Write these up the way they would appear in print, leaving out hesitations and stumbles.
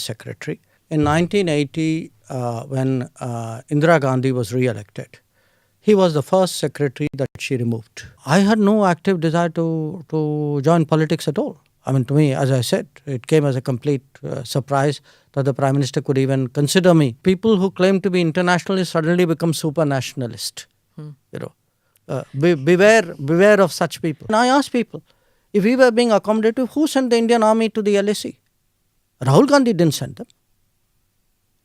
secretary. In 1980, when Indira Gandhi was re-elected, he was the first secretary that she removed. I had no active desire to join politics at all. I mean, to me, as I said, it came as a complete surprise that the Prime Minister could even consider me. People who claim to be internationalists suddenly become super nationalist. Beware of such people. And I ask people, if we were being accommodative, who sent the Indian army to the LAC? Rahul Gandhi didn't send them.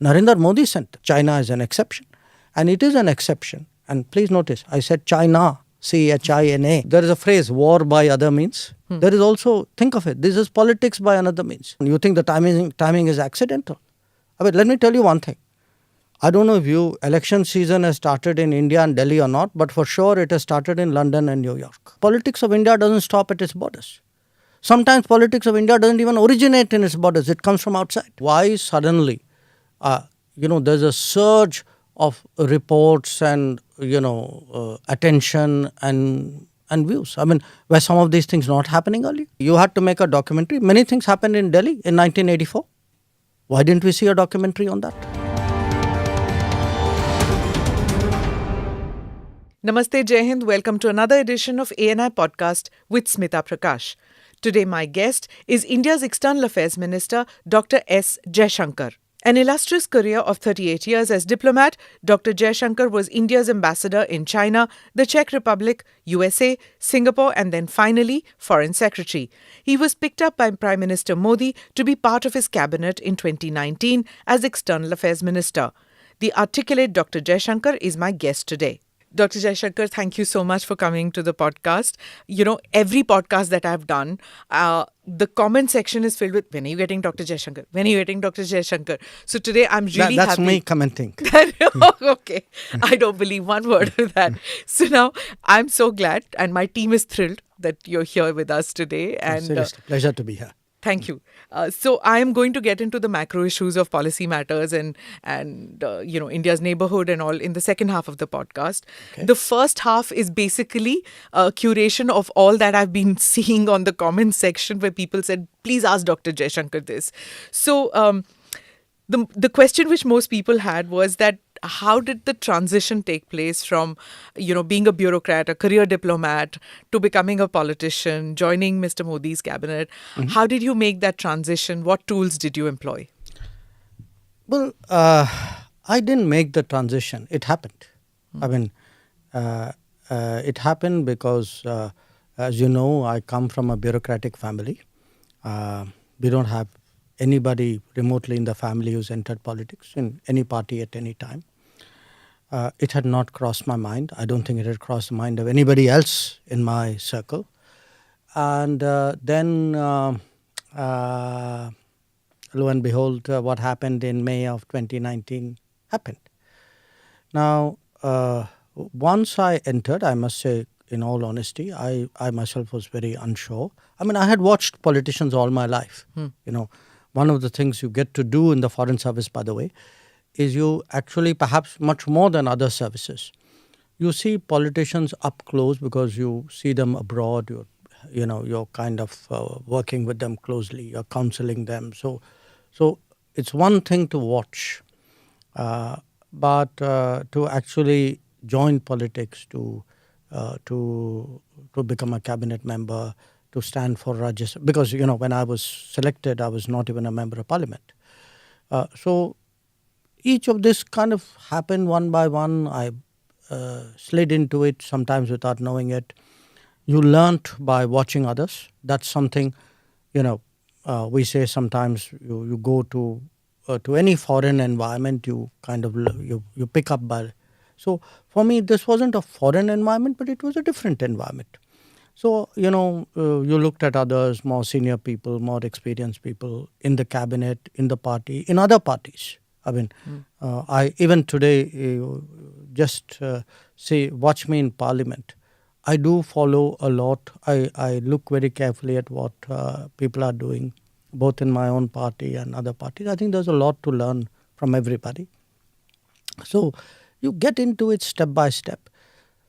Narendra Modi sent them. China is an exception. And it is an exception. And please notice, I said China, China. There is a phrase, war by other means. There is also, think of it, this is politics by another means. You think the timing is accidental. But let me tell you one thing. I don't know if election season has started in India and Delhi or not, but for sure it has started in London and New York. Politics of India doesn't stop at its borders. Sometimes politics of India doesn't even originate in its borders. It comes from outside. Why suddenly, there's a surge of reports and, attention and views. I mean, were some of these things not happening earlier? You had to make a documentary. Many things happened in Delhi in 1984. Why didn't we see a documentary on that? Namaste, Jai Hind. Welcome to another edition of ANI Podcast with Smita Prakash. Today my guest is India's External Affairs Minister, Dr. S. Jaishankar. An illustrious career of 38 years as diplomat, Dr. Jaishankar was India's ambassador in China, the Czech Republic, USA, Singapore and then finally Foreign Secretary. He was picked up by Prime Minister Modi to be part of his cabinet in 2019 as External Affairs Minister. The articulate Dr. Jaishankar is my guest today. Dr. Jaishankar, thank you so much for coming to the podcast. Every podcast that I've done, the comment section is filled with, when are you getting Dr. Jaishankar? When are you getting Dr. Jaishankar? So today I'm really That's happy. That's me commenting. Okay. I don't believe one word of that. So now I'm so glad and my team is thrilled that you're here with us today. And seriously, pleasure to be here. Thank you. So I am going to get into the macro issues of policy matters and India's neighborhood and all in the second half of the podcast. Okay. The first half is basically a curation of all that I've been seeing on the comments section where people said, please ask Dr. Jaishankar this. So the question which most people had was that how did the transition take place from, being a bureaucrat, a career diplomat, to becoming a politician, joining Mr. Modi's cabinet? Mm-hmm. How did you make that transition? What tools did you employ? Well, I didn't make the transition. It happened. Mm-hmm. I mean, it happened because, as you know, I come from a bureaucratic family. We don't have anybody remotely in the family who's entered politics in any party at any time. It had not crossed my mind. I don't think it had crossed the mind of anybody else in my circle. And then, lo and behold, what happened in May of 2019 happened. Now, once I entered, I must say, in all honesty, I myself was very unsure. I mean, I had watched politicians all my life. One of the things you get to do in the Foreign Service, by the way, is you actually, perhaps much more than other services, you see politicians up close because you see them abroad. You're kind of working with them closely. You're counseling them. So it's one thing to watch, but to actually join politics, to become a cabinet member, to stand for Rajya Sabha, because, when I was selected, I was not even a member of Parliament. So each of this kind of happened one by one. I slid into it, sometimes without knowing it. You learnt by watching others. That's something, we say sometimes you go to any foreign environment, you kind of, you pick up by. So for me, this wasn't a foreign environment, but it was a different environment. So, you looked at others, more senior people, more experienced people in the cabinet, in the party, in other parties. I mean, I even today, watch me in Parliament. I do follow a lot. I look very carefully at what people are doing, both in my own party and other parties. I think there's a lot to learn from everybody. So you get into it step by step.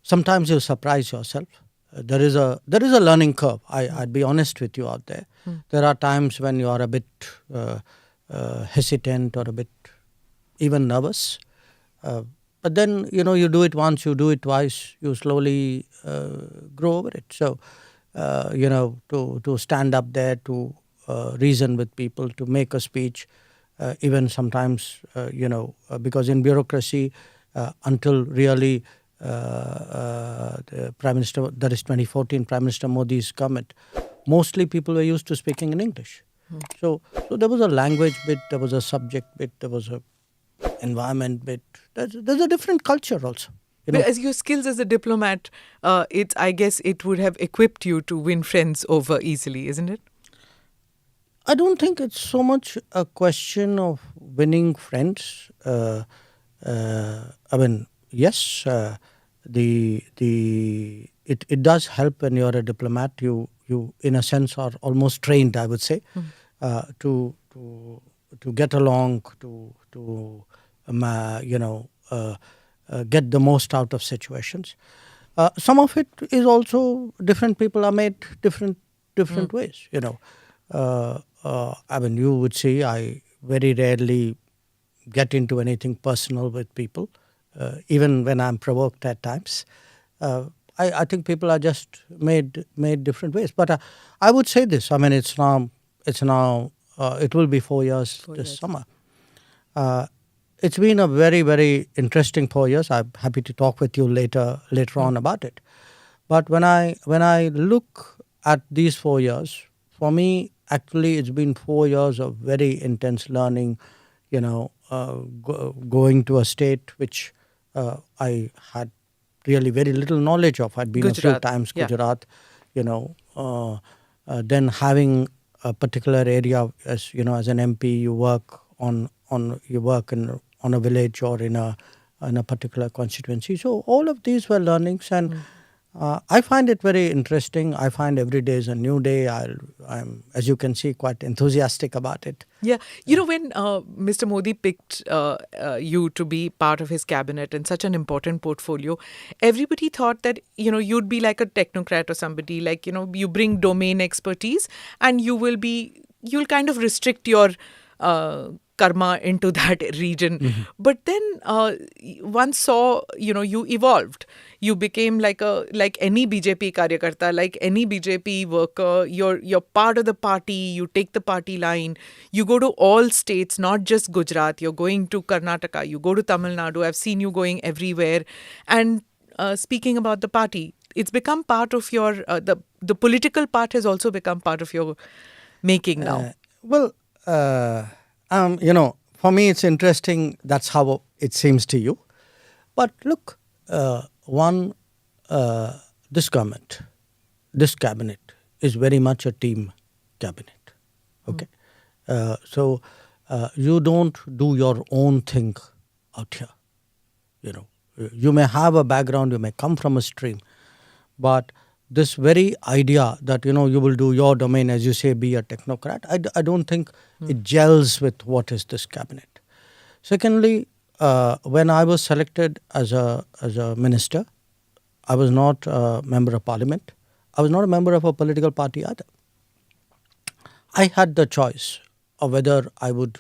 Sometimes you surprise yourself. There is a learning curve. I'd be honest with you out there. There are times when you are a bit hesitant or a bit even nervous. But then, you do it once, you do it twice, you slowly grow over it. So, to stand up there, to reason with people, to make a speech, even sometimes, because in bureaucracy, until really the Prime Minister, that is 2014, Prime Minister Modi's government, mostly people were used to speaking in English. So there was a language bit, there was a subject bit, there was a environment bit. There's a different culture also. But as your skills as a diplomat, I guess it would have equipped you to win friends over easily, isn't it? I don't think it's so much a question of winning friends. I mean, yes, it does help when you're a diplomat. You in a sense are almost trained, I would say, to get along, to get the most out of situations. Some of it is also different people are made different ways. I mean, you would see I very rarely get into anything personal with people, even when I'm provoked at times. I think people are just made different ways. But I would say this. I mean, it will be 4 years this summer. It's been a very, very interesting 4 years. I'm happy to talk with you later on about it. But when I look at these 4 years, for me, actually, it's been 4 years of very intense learning. Going to a state which I had really very little knowledge of. I'd been Gujarat. a few times Gujarat. Then having a particular area as an MP, you work on a village or in a particular constituency. So all of these were learnings, and I find it very interesting. I find every day is a new day. I'm, as you can see, quite enthusiastic about it. Yeah. When Mr. Modi picked you to be part of his cabinet and such an important portfolio, everybody thought that, you'd be like a technocrat or somebody, like, you bring domain expertise and you'll kind of restrict your karma into that region. But then one saw, you evolved. You became like any BJP karyakarta, like any BJP worker. You're part of the party. You take the party line. You go to all states, not just Gujarat. You're going to Karnataka. You go to Tamil Nadu. I've seen you going everywhere. And speaking about the party, it's become part of your the political part has also become part of your making now. For me, it's interesting. That's how it seems to you. But look, this government, this cabinet is very much a team cabinet. Okay. So you don't do your own thing out here. You may have a background, you may come from a stream, but this very idea that, you will do your domain, as you say, be a technocrat, I don't think it gels with what is this cabinet. Secondly, when I was selected as a minister, I was not a member of parliament. I was not a member of a political party either. I had the choice of whether I would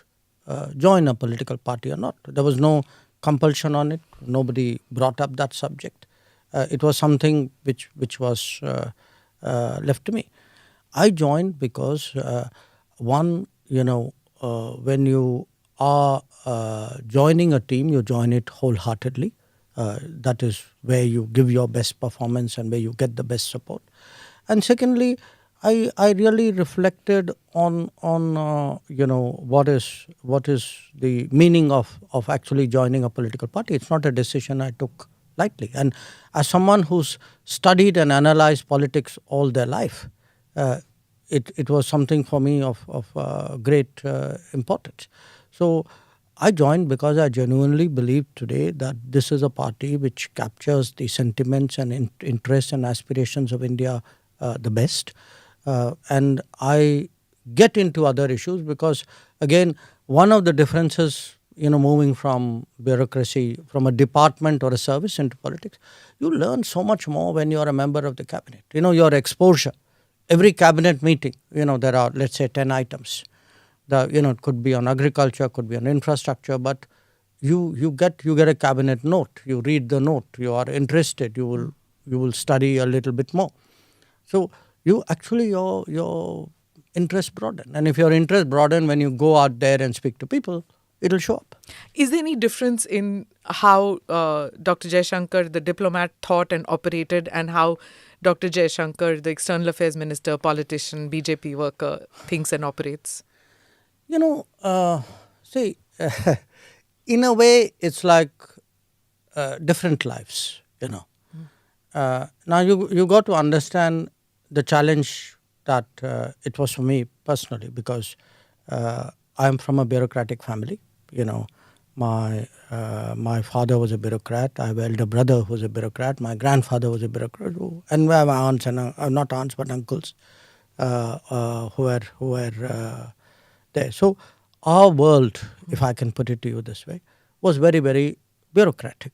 join a political party or not. There was no compulsion on it. Nobody brought up that subject. It was something which was left to me. I joined because when you are joining a team, you join it wholeheartedly. That is where you give your best performance and where you get the best support. And secondly, I really reflected on what is the meaning of actually joining a political party. It's not a decision I took lightly. And as someone who's studied and analyzed politics all their life, it was something for me of great importance. So I joined because I genuinely believe today that this is a party which captures the sentiments and interests and aspirations of India the best. And I get into other issues because, again, one of the differences moving from bureaucracy, from a department or a service into politics, you learn so much more when you are a member of the cabinet. Your exposure. Every cabinet meeting, there are, let's say, 10 items. It could be on agriculture, could be on infrastructure, but you get a cabinet note. You read the note. You are interested. You will study a little bit more. So you actually your interest broaden, and if your interest broaden when you go out there and speak to people, it'll show up. Is there any difference in how Dr. Jaishankar, the diplomat, thought and operated, and how Dr. Jaishankar, the External Affairs Minister, politician, BJP worker, thinks and operates? See, in a way, it's like different lives, Now, you got to understand the challenge that it was for me personally, because I am from a bureaucratic family. My father was a bureaucrat. I have an elder brother who was a bureaucrat. My grandfather was a bureaucrat, and we have aunts and not aunts but uncles who were there. So our world, if I can put it to you this way, was very, very bureaucratic.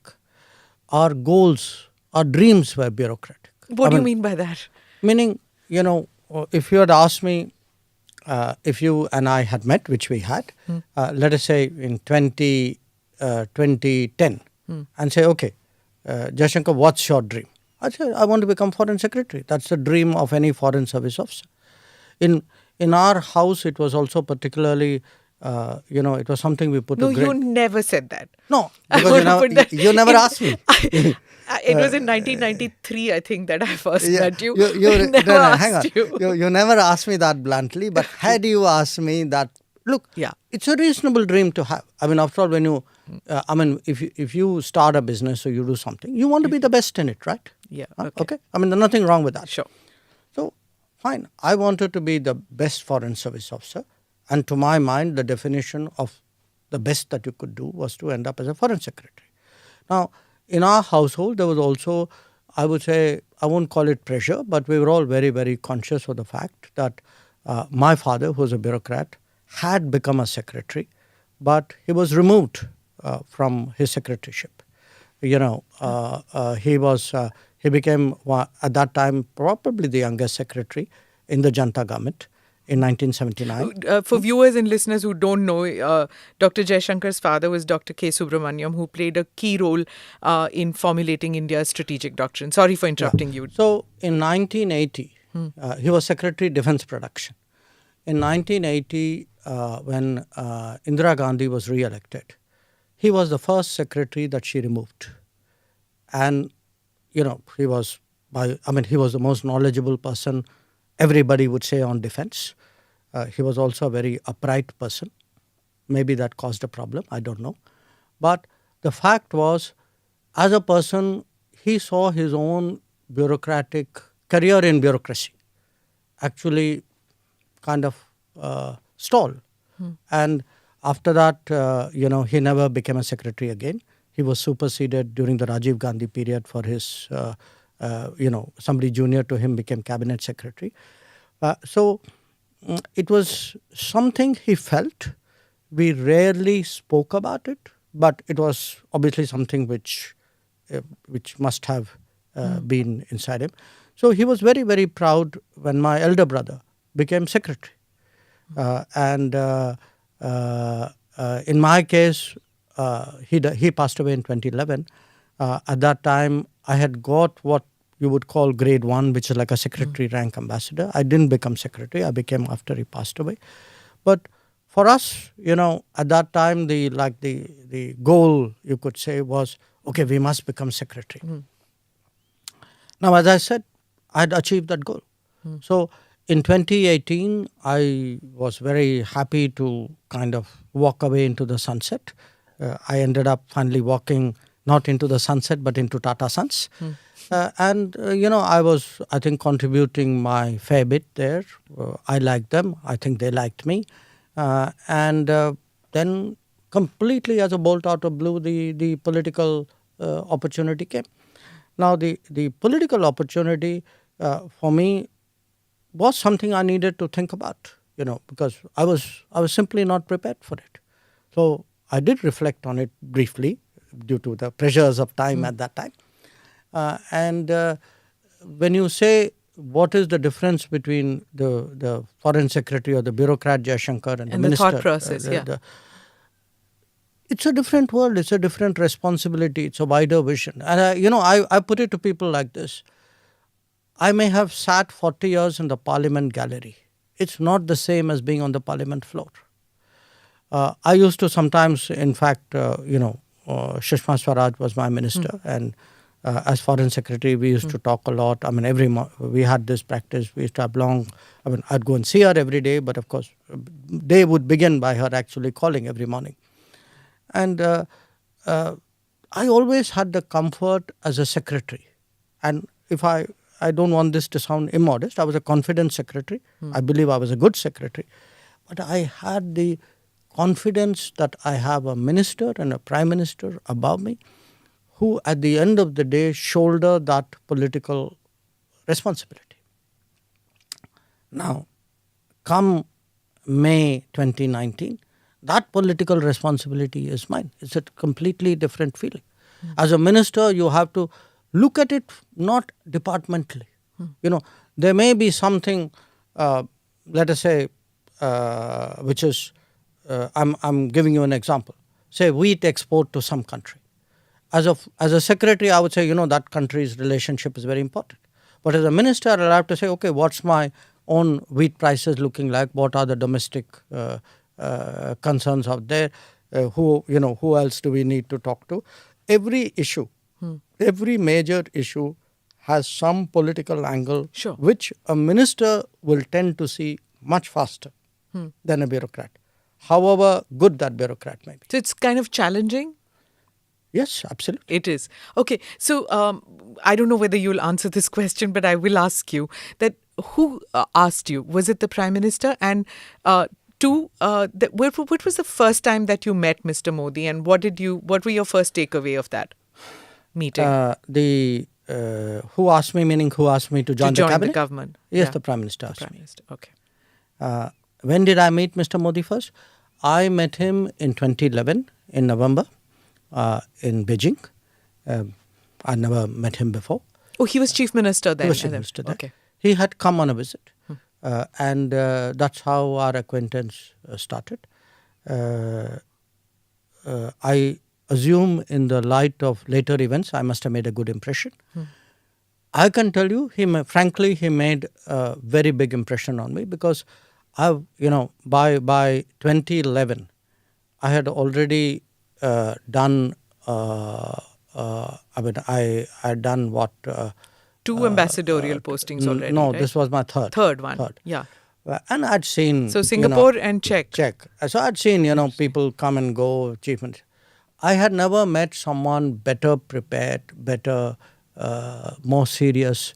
Our goals, our dreams were bureaucratic. What do you mean by that? Meaning, if you had asked me, if you and I had met, which we had, let us say in 2010, and say, okay, Jaishankar, what's your dream? I said, I want to become Foreign Secretary. That's the dream of any Foreign Service officer. In our house, it was also particularly, it was something we put. No, you never said that. No, because you never asked me. It was in 1993, I think, that I first met you. Hang on. You never asked me that bluntly, but had you asked me that, look, it's a reasonable dream to have. I mean, after all, when you, if you start a business or you do something, you want to be the best in it, right? Yeah. Okay. I mean, there's nothing wrong with that. Sure. So, fine. I wanted to be the best Foreign Service officer. And to my mind, the definition of the best that you could do was to end up as a Foreign Secretary. Now, in our household, there was also, I would say, I won't call it pressure, but we were all very, very conscious of the fact that my father, who was a bureaucrat, had become a secretary, but he was removed from his secretaryship. He became, at that time, probably the youngest secretary in the Janta government in 1979. For viewers and listeners who don't know, Dr. Jaishankar's father was Dr. K. Subramaniam, who played a key role in formulating India's strategic doctrine. Sorry for interrupting you. So, in 1980, he was Secretary Defence Production. In 1980, when Indira Gandhi was re-elected, he was the first secretary that she removed. And, he was the most knowledgeable person, everybody would say, on defence. He was also a very upright person. Maybe that caused a problem, I don't know. But the fact was, as a person, he saw his own bureaucratic career in bureaucracy actually kind of stall. And after that, he never became a secretary again. He was superseded during the Rajiv Gandhi period for his, somebody junior to him became cabinet secretary. So it was something he felt. We rarely spoke about it, but it was obviously something which must have been inside him. So he was very, very proud when my elder brother became secretary. In my case, he passed away in 2011. At that time, I had got what you would call grade 1, which is like a secretary rank ambassador. I didn't become secretary. I became after he passed away. But for us, at that time, the goal, you could say, was, okay, we must become secretary. Now, as I said, I had achieved that goal. So in 2018, I was very happy to kind of walk away into the sunset. I ended up finally walking not into the sunset, but into Tata Sons. I was, I think, contributing my fair bit there. I liked them. I think they liked me. Then completely as a bolt out of blue, the political opportunity came. Now, the political opportunity for me was something I needed to think about, because I was simply not prepared for it. So I did reflect on it briefly due to the pressures of time at that time. When you say what is the difference between the foreign secretary or the bureaucrat Jaishankar and the the minister. thought process, It's a different world. It's a different responsibility. It's a wider vision. And I put it to people like this. I may have sat 40 years in the Parliament gallery. It's not the same as being on the Parliament floor. I used to sometimes, in fact, Sushma Swaraj was my minister, and as foreign secretary, we used to talk a lot. I mean, we had this practice. We used to have I'd go and see her every day, but of course, day would begin by her actually calling every morning. And I always had the comfort as a secretary. And if I don't want this to sound immodest, I was a confident secretary. I believe I was a good secretary. But I had the confidence that I have a minister and a prime minister above me who at the end of the day shoulder that political responsibility. Now, come May 2019, that political responsibility is mine. It's a completely different feeling. As a minister, you have to look at it not departmentally. There may be something, let us say, which is, I'm giving you an example. Say wheat export to some country. As a secretary, I would say, that country's relationship is very important. But as a minister, I'll have to say, okay, what's my own wheat prices looking like? What are the domestic concerns out there? Who else do we need to talk to? Every issue, every major issue has some political angle, which a minister will tend to see much faster than a bureaucrat, however good that bureaucrat may be. So it's kind of challenging? Yes, absolutely. It is. Okay, so I don't know whether you'll answer this question, but I will ask you that who asked you? Was it the Prime Minister? And two, what was the first time that you met Mr. Modi, and what were your first takeaway of that meeting? Who asked me, meaning who asked me to join the cabinet? The government. Yes, the Prime Minister asked Prime me. Minister, okay. When did I meet Mr. Modi first? I met him in 2011 in November in Beijing. I never met him before. Oh, he was Chief Minister then? He was Chief Minister then. Okay. He had come on a visit and that's how our acquaintance started. I assume in the light of later events, I must have made a good impression. I can tell you, frankly, he made a very big impression on me because by 2011, I had already done. I had done what? Two ambassadorial postings already. No, right? this was my third. Third one. Yeah. And I'd seen. So Singapore and Czech. So I'd seen people come and go, chief minister. I had never met someone better prepared, better, more serious,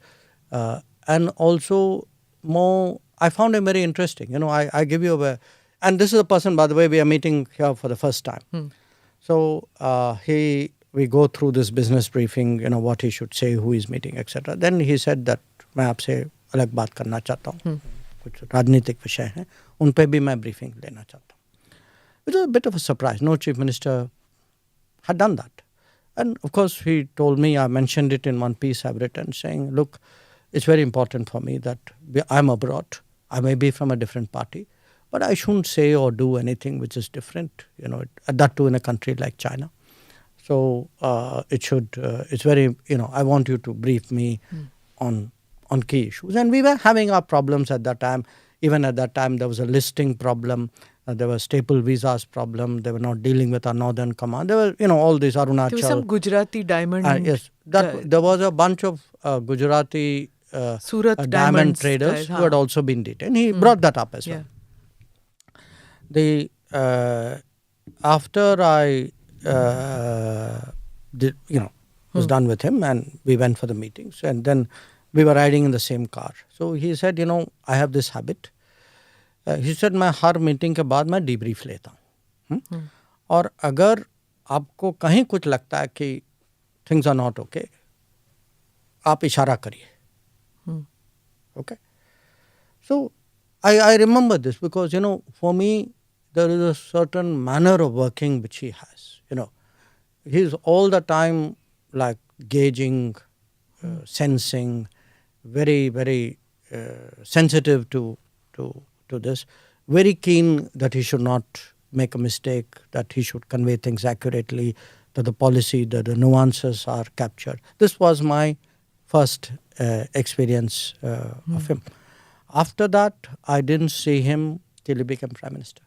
and also more. I found him very interesting. I give you and this is a person, by the way, we are meeting here for the first time. So we go through this business briefing, what he should say, who he's meeting, etc. Then he said that मैं आपसे अलग बात करना चाहता हूँ, कुछ राजनीतिक विषय हैं, उन पे भी मैं briefing लेना चाहता हूँ. It was a bit of a surprise. No chief minister had done that. And of course, he told me, I mentioned it in one piece I've written, saying, look, it's very important for me that I'm abroad. I may be from a different party, but I shouldn't say or do anything which is different, that too in a country like China. So it's very, I want you to brief me on key issues. And we were having our problems at that time. Even at that time, there was a listing problem. There was staple visas problem. They were not dealing with our northern command. There were, all these Arunachal. There was some Gujarati diamond. Yes, there was a bunch of Gujarati Surat diamond traders who had also been detained. He brought that up as well. After I was done with him and we went for the meetings, and then we were riding in the same car. So he said, I have this habit. He said, मैं हर meeting के बाद मैं debrief लेता हूँ. और अगर आपको कहीं कुछ लगता है कि things are not okay, आप इशारा करिए. Okay. So I remember this because, for me, there is a certain manner of working which he has. He's all the time like gauging, sensing, very sensitive to this, very keen that he should not make a mistake, that he should convey things accurately, that the policy, that the nuances are captured. This was my first experience of him. After that, I didn't see him till he became Prime Minister.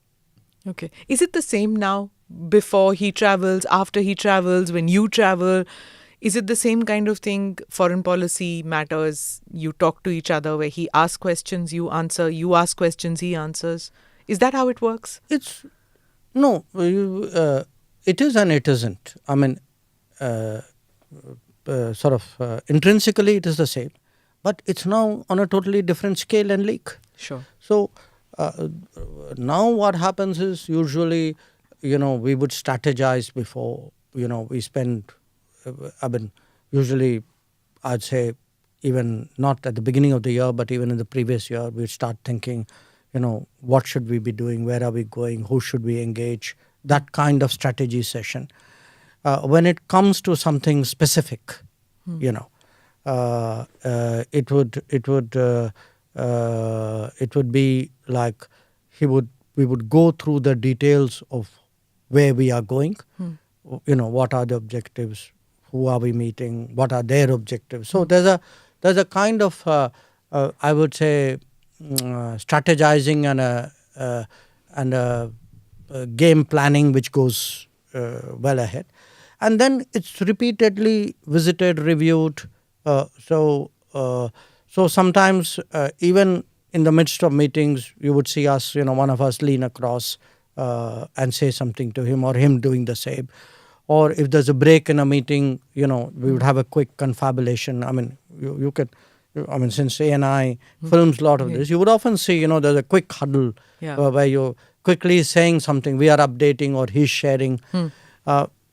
Okay. Is it the same now? Before he travels, after he travels, when you travel? Is it the same kind of thing? Foreign policy matters, you talk to each other where he asks questions, you answer, you ask questions, he answers. Is that how it works? No, it is and it isn't. I mean, intrinsically it is the same, but it's now on a totally different scale and league. Sure. So now what happens is usually, we would strategize before, we spend, usually I'd say even not at the beginning of the year, but even in the previous year, we'd start thinking, what should we be doing? Where are we going? Who should we engage? That kind of strategy session. When it comes to something specific, it would be like we would go through the details of where we are going. What are the objectives? Who are we meeting? What are their objectives? So there's a kind of I would say strategizing and a game planning which goes well ahead, and then it's repeatedly visited, reviewed. So sometimes even in the midst of meetings, you would see us, one of us lean across and say something to him, or him doing the same. Or if there's a break in a meeting, we would have a quick confabulation. I mean, you could, since ANI films a lot of this, you would often see, there's a quick huddle where you're quickly saying something. We are updating or he's sharing.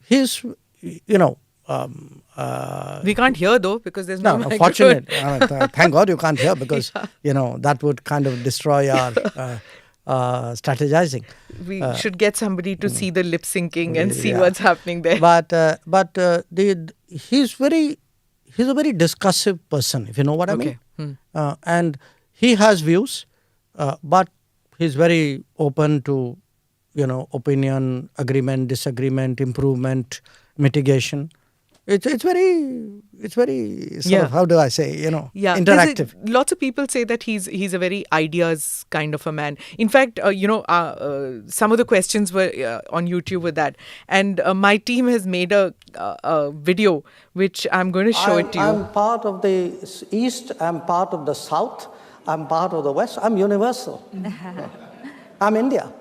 He's, we can't hear though because there's no microphone. Fortunate. Thank God you can't hear because, that would kind of destroy our strategizing. We should get somebody to see the lip syncing and see what's happening there. But he's a very discussive person, if you know what I mean. And he has views, but he's very open to, opinion, agreement, disagreement, improvement, mitigation. It's very sort of, how do I say, interactive. Lots of people say that he's a very ideas kind of a man. In fact, some of the questions were on YouTube with that. And my team has made a video, which I'm going to show it to you. I'm part of the East, I'm part of the South, I'm part of the West, I'm universal. I'm India.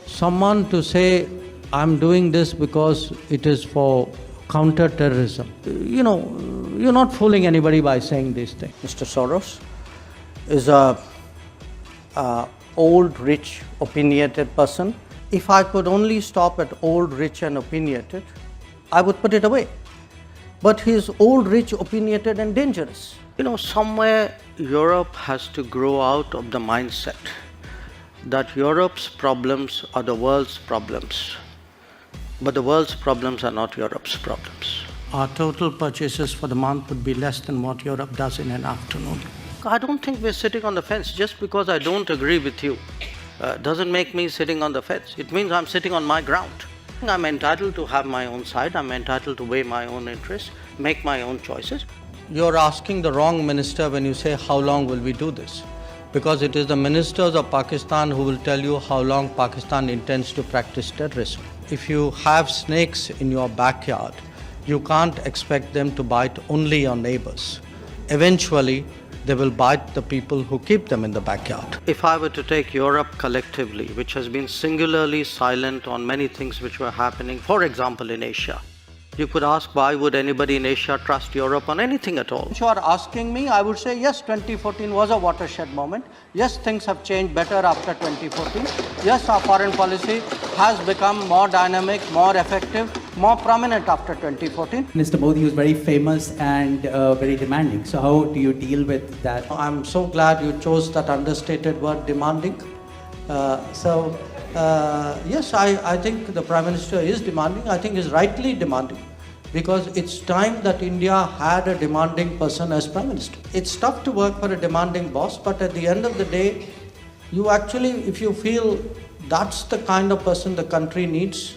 Someone to say, I'm doing this because it is for counter-terrorism. You're not fooling anybody by saying these things. Mr. Soros is a old, rich, opinionated person. If I could only stop at old, rich and opinionated, I would put it away. But he is old, rich, opinionated and dangerous. Somewhere Europe has to grow out of the mindset that Europe's problems are the world's problems. But the world's problems are not Europe's problems. Our total purchases for the month would be less than what Europe does in an afternoon. I don't think we're sitting on the fence. Just because I don't agree with you doesn't make me sitting on the fence. It means I'm sitting on my ground. I'm entitled to have my own side. I'm entitled to weigh my own interests, make my own choices. You're asking the wrong minister when you say, how long will we do this? Because it is the ministers of Pakistan who will tell you how long Pakistan intends to practice terrorism. If you have snakes in your backyard, you can't expect them to bite only your neighbors. Eventually, they will bite the people who keep them in the backyard. If I were to take Europe collectively, which has been singularly silent on many things which were happening, for example in Asia, you could ask, why would anybody in Asia trust Europe on anything at all? If you are asking me, I would say yes, 2014 was a watershed moment. Yes, things have changed better after 2014. Yes, our foreign policy has become more dynamic, more effective, more prominent after 2014. Mr. Modi was very famous and very demanding. So how do you deal with that? I'm so glad you chose that understated word, demanding. Yes, I think the Prime Minister is demanding. I think he's rightly demanding. because it's time that India had a demanding person as Prime Minister. It's tough to work for a demanding boss, but at the end of the day, you actually, if you feel that's the kind of person the country needs,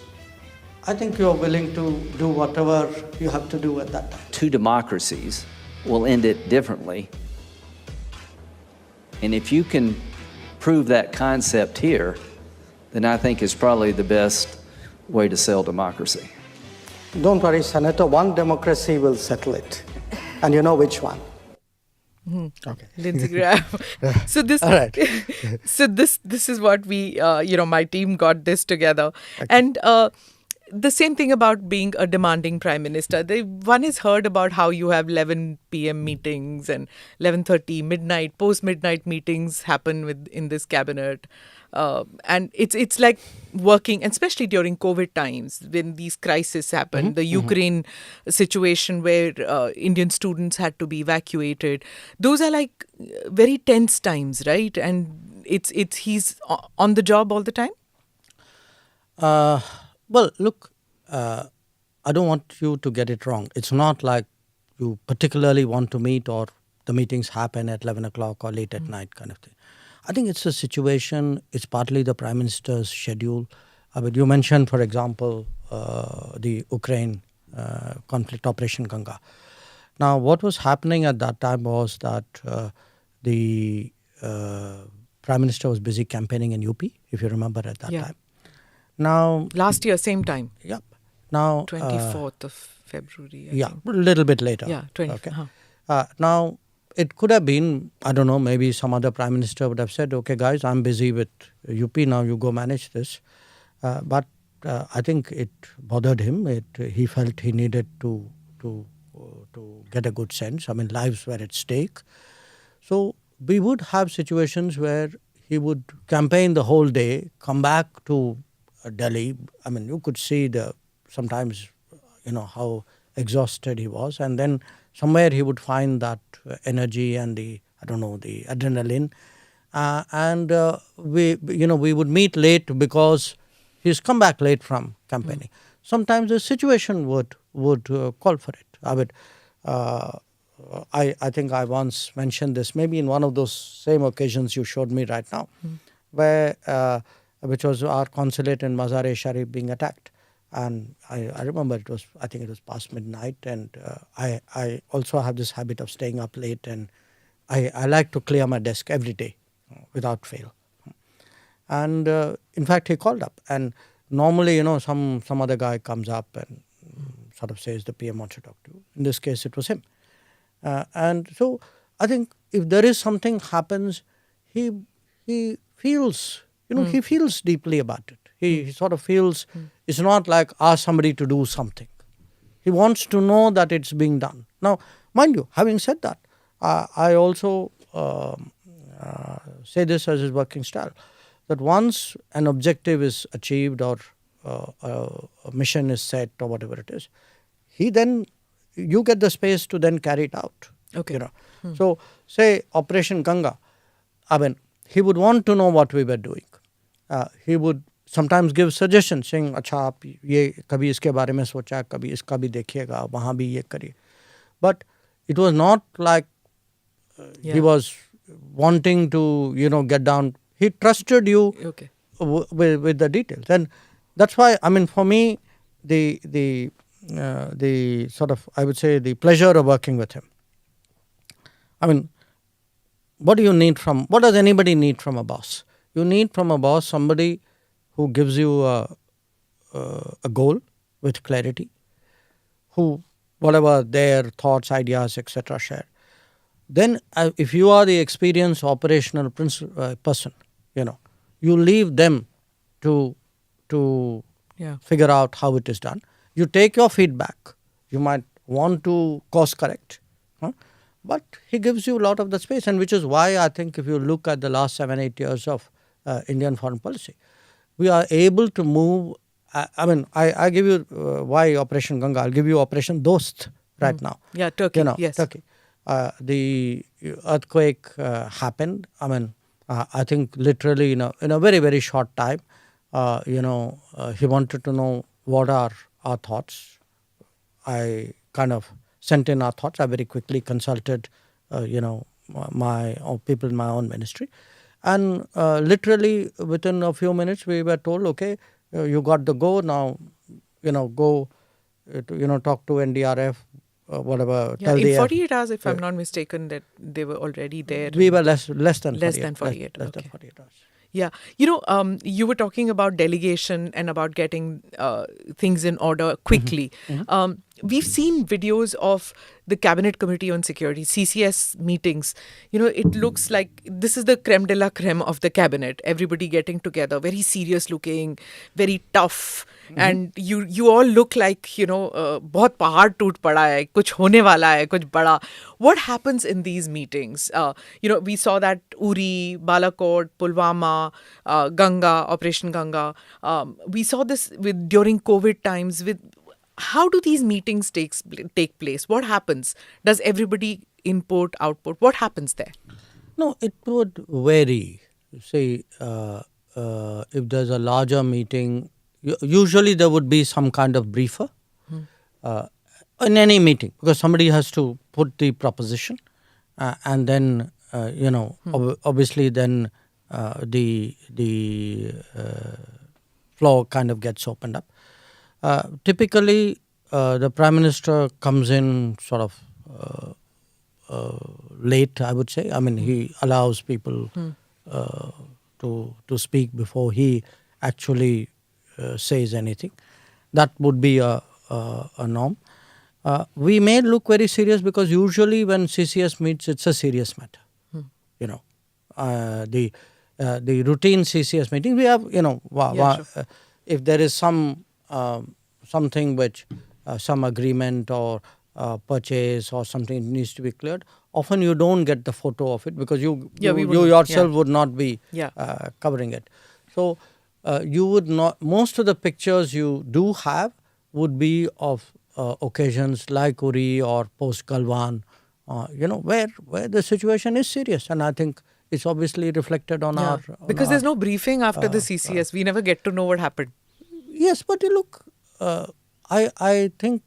I think you're willing to do whatever you have to do at that time. Two democracies will end it differently. And if you can prove that concept here, then I think it's probably the best way to sell democracy. Don't worry, Senator, one democracy will settle it. And you know which one. Okay. Lindsey Graham. So this, All right. so this is what we, my team got this together, and the same thing about being a demanding prime minister. One has heard about how you have 11 p.m. meetings and 11:30 midnight, post-midnight meetings happen in this cabinet. And it's like working, especially during COVID times when these crises happened, the Ukraine situation where Indian students had to be evacuated. Those are like very tense times, right? And he's on the job all the time? Well, look, I don't want you to get it wrong. It's not like you particularly want to meet or the meetings happen at 11 o'clock or late at night kind of thing. I think it's a situation, it's partly the Prime Minister's schedule. But you mentioned, for example, the Ukraine conflict, Operation Ganga. Now, what was happening at that time was that the Prime Minister was busy campaigning in UP, if you remember at that time. Now, last year, same time. Yep. Now, 24th of February, I think. A little bit later. Yeah, 20th. Okay. Now, it could have been, I don't know, maybe some other Prime Minister would have said, okay, guys, I'm busy with UP, now you go manage this. But I think it bothered him. He felt he needed to get a good sense. I mean, lives were at stake. So we would have situations where he would campaign the whole day, come back to Delhi. I mean, you could see sometimes, how exhausted he was. And then somewhere he would find that energy and the adrenaline. And we would meet late because he's come back late from campaigning. Sometimes the situation would call for it. I think I once mentioned this, maybe in one of those same occasions you showed me right now, where which was our consulate in Mazar-e-Sharif being attacked. And I remember I think it was past midnight, and I also have this habit of staying up late, and I like to clear my desk every day without fail. And in fact, he called up, and normally, some other guy comes up and sort of says the PM wants to talk to you. In this case, it was him. And so I think if there is something happens, he feels, he feels deeply about it. He sort of feels it's not like ask somebody to do something. He wants to know that it's being done. Now, mind you, having said that, I also say this as his working style, that once an objective is achieved or a mission is set or whatever it is, you get the space to then carry it out. Okay. So, say Operation Ganga, he would want to know what we were doing. He would sometimes give suggestions saying, अच्छा आप ये कभी इसके बारे में सोचा, कभी इसका भी देखिएगा, वहाँ भी ये करिए. But it was not like he was wanting to, get down. He trusted you with the details. And that's why, for me, the sort of, I would say, the pleasure of working with him. What does anybody need from a boss? You need from a boss somebody who gives you a goal with clarity, who, whatever their thoughts, ideas, etc. share. Then if you are the experienced operational person, you leave them to figure out how it is done. You take your feedback. You might want to course correct. But he gives you a lot of the space, and which is why I think if you look at the last 7-8 years of Indian foreign policy, we are able to move. I give you why Operation Ganga. I'll give you Operation Dost right now. Yeah, Turkey. Yes. Turkey. The earthquake happened. I think literally in a very, very short time, he wanted to know what are our thoughts. I kind of sent in our thoughts. I very quickly consulted, my people in my own ministry. And literally within a few minutes, we were told, okay, you got the go now, go, talk to NDRF, whatever. Yeah, tell in the 48 hours, if I'm not mistaken, that they were already there. We were less than 48. Less than 48, Less okay. than 48 hours. Yeah. You were talking about delegation and about getting things in order quickly. We've seen videos of the Cabinet Committee on Security, CCS meetings. It looks like this is the creme de la creme of the cabinet. Everybody getting together, very serious looking, very tough. And you all look like, बहुत पहाड़ टूट पड़ा है, कुछ होने वाला है, कुछ बड़ा. What happens in these meetings? We saw that Uri, Balakot, Pulwama, Ganga, Operation Ganga. We saw this during COVID times. How do these meetings take place? What happens? Does everybody input, output? What happens there? No, it would vary. See, if there's a larger meeting, usually there would be some kind of briefer in any meeting, because somebody has to put the proposition and then, obviously then the floor kind of gets opened up. Typically, the Prime Minister comes in sort of late, I would say. I mean, he allows people to speak before he actually says anything. That would be a norm. We may look very serious because usually when CCS meets, it's a serious matter. The routine CCS meeting, we have, Sure. If there is something which some agreement or purchase or something needs to be cleared, often you don't get the photo of it because you yourself would not be covering it. So you would not. Most of the pictures you do have would be of occasions like Uri or post Galwan, where the situation is serious, and I think it's obviously reflected on our. Because there's no briefing after the CCS. We never get to know what happened. Yes, but look, I think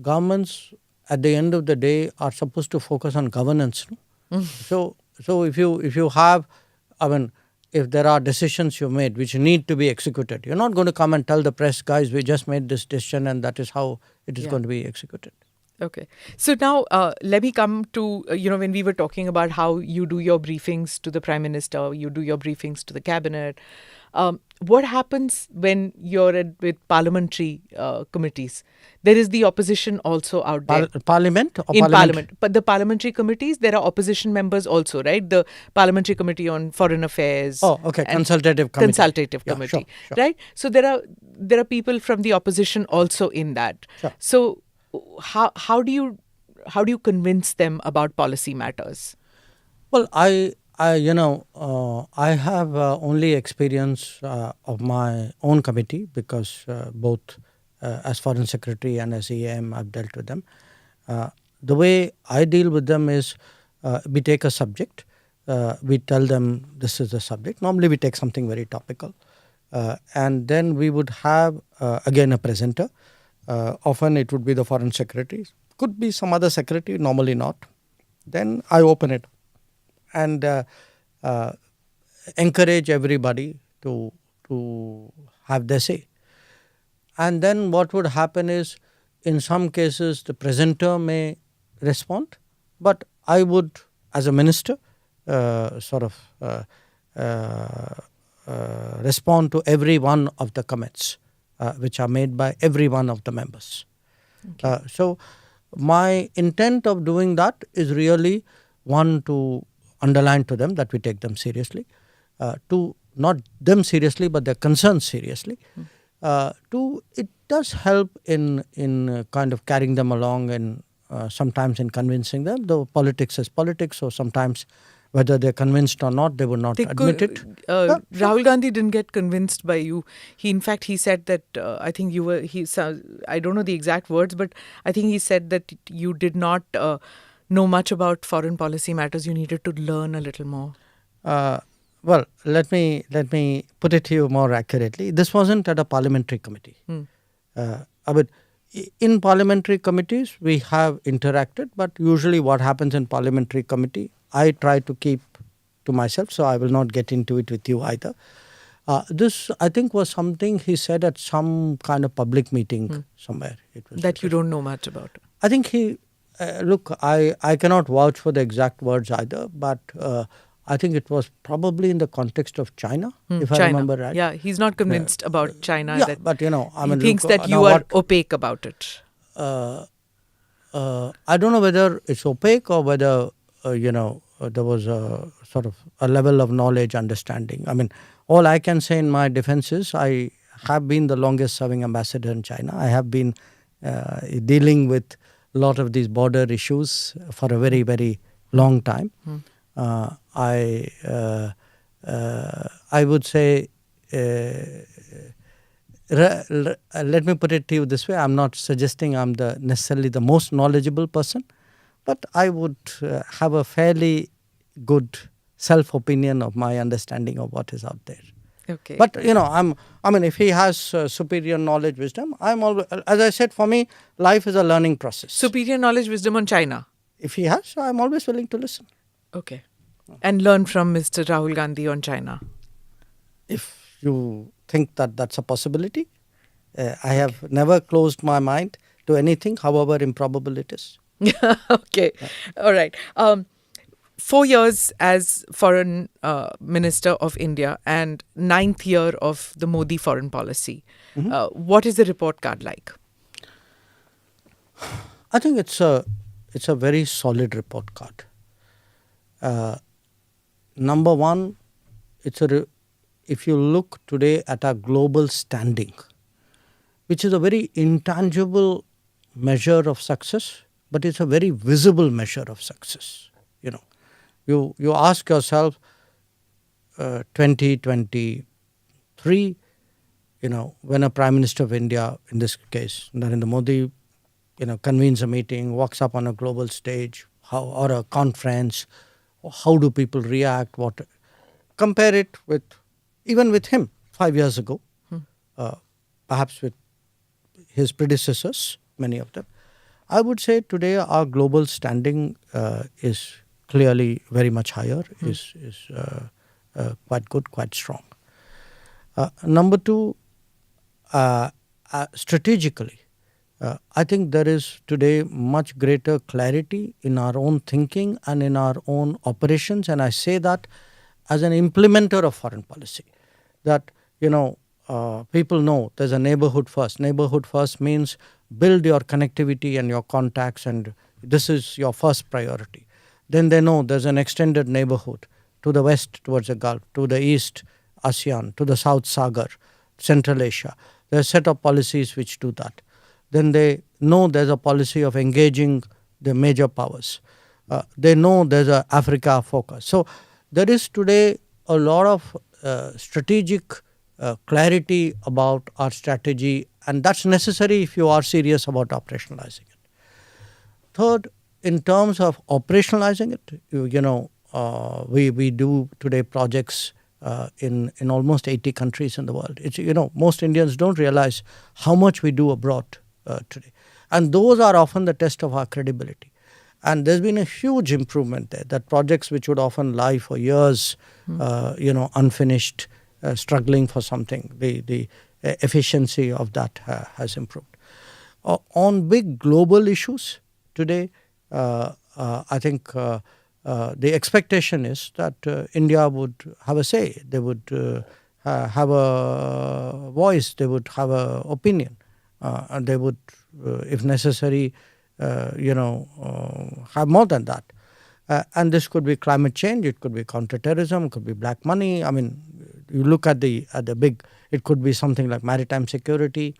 governments at the end of the day are supposed to focus on governance. No? So if you have, if there are decisions you made which need to be executed, you're not going to come and tell the press, guys, we just made this decision and that is how it is going to be executed. Okay. So now let me come to, when we were talking about how you do your briefings to the Prime Minister, you do your briefings to the Cabinet. What happens when you're with parliamentary committees? There is the opposition also out there. Parliament? Or in Parliament. But the parliamentary committees, there are opposition members also, right? The Parliamentary Committee on Foreign Affairs. Oh, okay. Consultative committee. Consultative committee, sure. Right? So there are people from the opposition also in that. Sure. So how do you convince them about policy matters? Well, I have only experience of my own committee because both as Foreign Secretary and as EAM I've dealt with them. The way I deal with them is we take a subject, we tell them this is the subject. Normally we take something very topical and then we would have again a presenter. Often it would be the Foreign Secretary, could be some other secretary, normally not. Then I open it and encourage everybody to have their say. And then what would happen is, in some cases, the presenter may respond, but I would, as a minister, respond to every one of the comments which are made by every one of the members. Okay. So my intent of doing that is really, one, to underline to them that we take them seriously, two, not them seriously but their concerns seriously, two, it does help in kind of carrying them along and sometimes in convincing them, though politics is politics, so sometimes whether they're convinced or not, they would not admit it. Rahul Gandhi didn't get convinced by you. In fact, he said that, I think you were, I don't know the exact words, but I think he said that you did not know much about foreign policy matters. You needed to learn a little more. Well, let me put it to you more accurately. This wasn't at a parliamentary committee. In parliamentary committees, we have interacted, but usually what happens in parliamentary committee, I try to keep to myself, so I will not get into it with you either. This, I think, was something he said at some kind of public meeting somewhere. It was That you don't know much about. I think he, look, I cannot vouch for the exact words either, but I think it was probably in the context of China, if China. I remember right. Yeah, he's not convinced about China. Yeah, that but I he mean, thinks look, that now you are what- opaque about it. I don't know whether it's opaque or whether, there was a sort of a level of knowledge, understanding. I mean, all I can say in my defense is I have been the longest serving ambassador in China. I have been dealing with a lot of these border issues for a very, very long time. I would say, let me put it to you this way. I'm not suggesting I'm necessarily the most knowledgeable person, but I would have a fairly good self-opinion of my understanding of what is out there. Okay. But if he has superior knowledge, wisdom, I'm always, as I said, for me, life is a learning process. Superior knowledge, wisdom on China. If he has, I'm always willing to listen. Okay. And learn from Mr. Rahul Gandhi on China. If you think that that's a possibility, I have never closed my mind to anything, however improbable it is. Okay. All right. 4 years as foreign minister of India and 9th year of the Modi foreign policy. What is the report card like? I think it's a very solid report card. Number one, if you look today at our global standing, which is a very intangible measure of success, but it's a very visible measure of success. You ask yourself, 2023, when a Prime Minister of India, in this case Narendra Modi, convenes a meeting, walks up on a global stage, or a conference, how do people react? Compare it with even with him 5 years ago, perhaps with his predecessors, many of them. I would say today our global standing is clearly very much higher, is quite good, quite strong. Number two, strategically, I think there is today much greater clarity in our own thinking and in our own operations, and I say that as an implementer of foreign policy, that people know there's a neighborhood first. Neighborhood first means build your connectivity and your contacts, and this is your first priority. Then they know there's an extended neighborhood to the west towards the Gulf, to the east ASEAN, to the South Sagar, Central Asia. There's a set of policies which do that. Then they know there's a policy of engaging the major powers. They know there's a Africa focus. So there is today a lot of strategic clarity about our strategy, and that's necessary if you are serious about operationalizing it. Third, in terms of operationalizing it, we do today projects in almost 80 countries in the world. It's, most Indians don't realize how much we do abroad today. And those are often the test of our credibility. And there's been a huge improvement there, that projects which would often lie for years, unfinished, struggling for something, the efficiency of that has improved. On big global issues today, I think the expectation is that India would have a say, they would have a voice, they would have an opinion, and they would, if necessary, have more than that. And this could be climate change, it could be counterterrorism, it could be black money. I mean, you look at the big, it could be something like maritime security,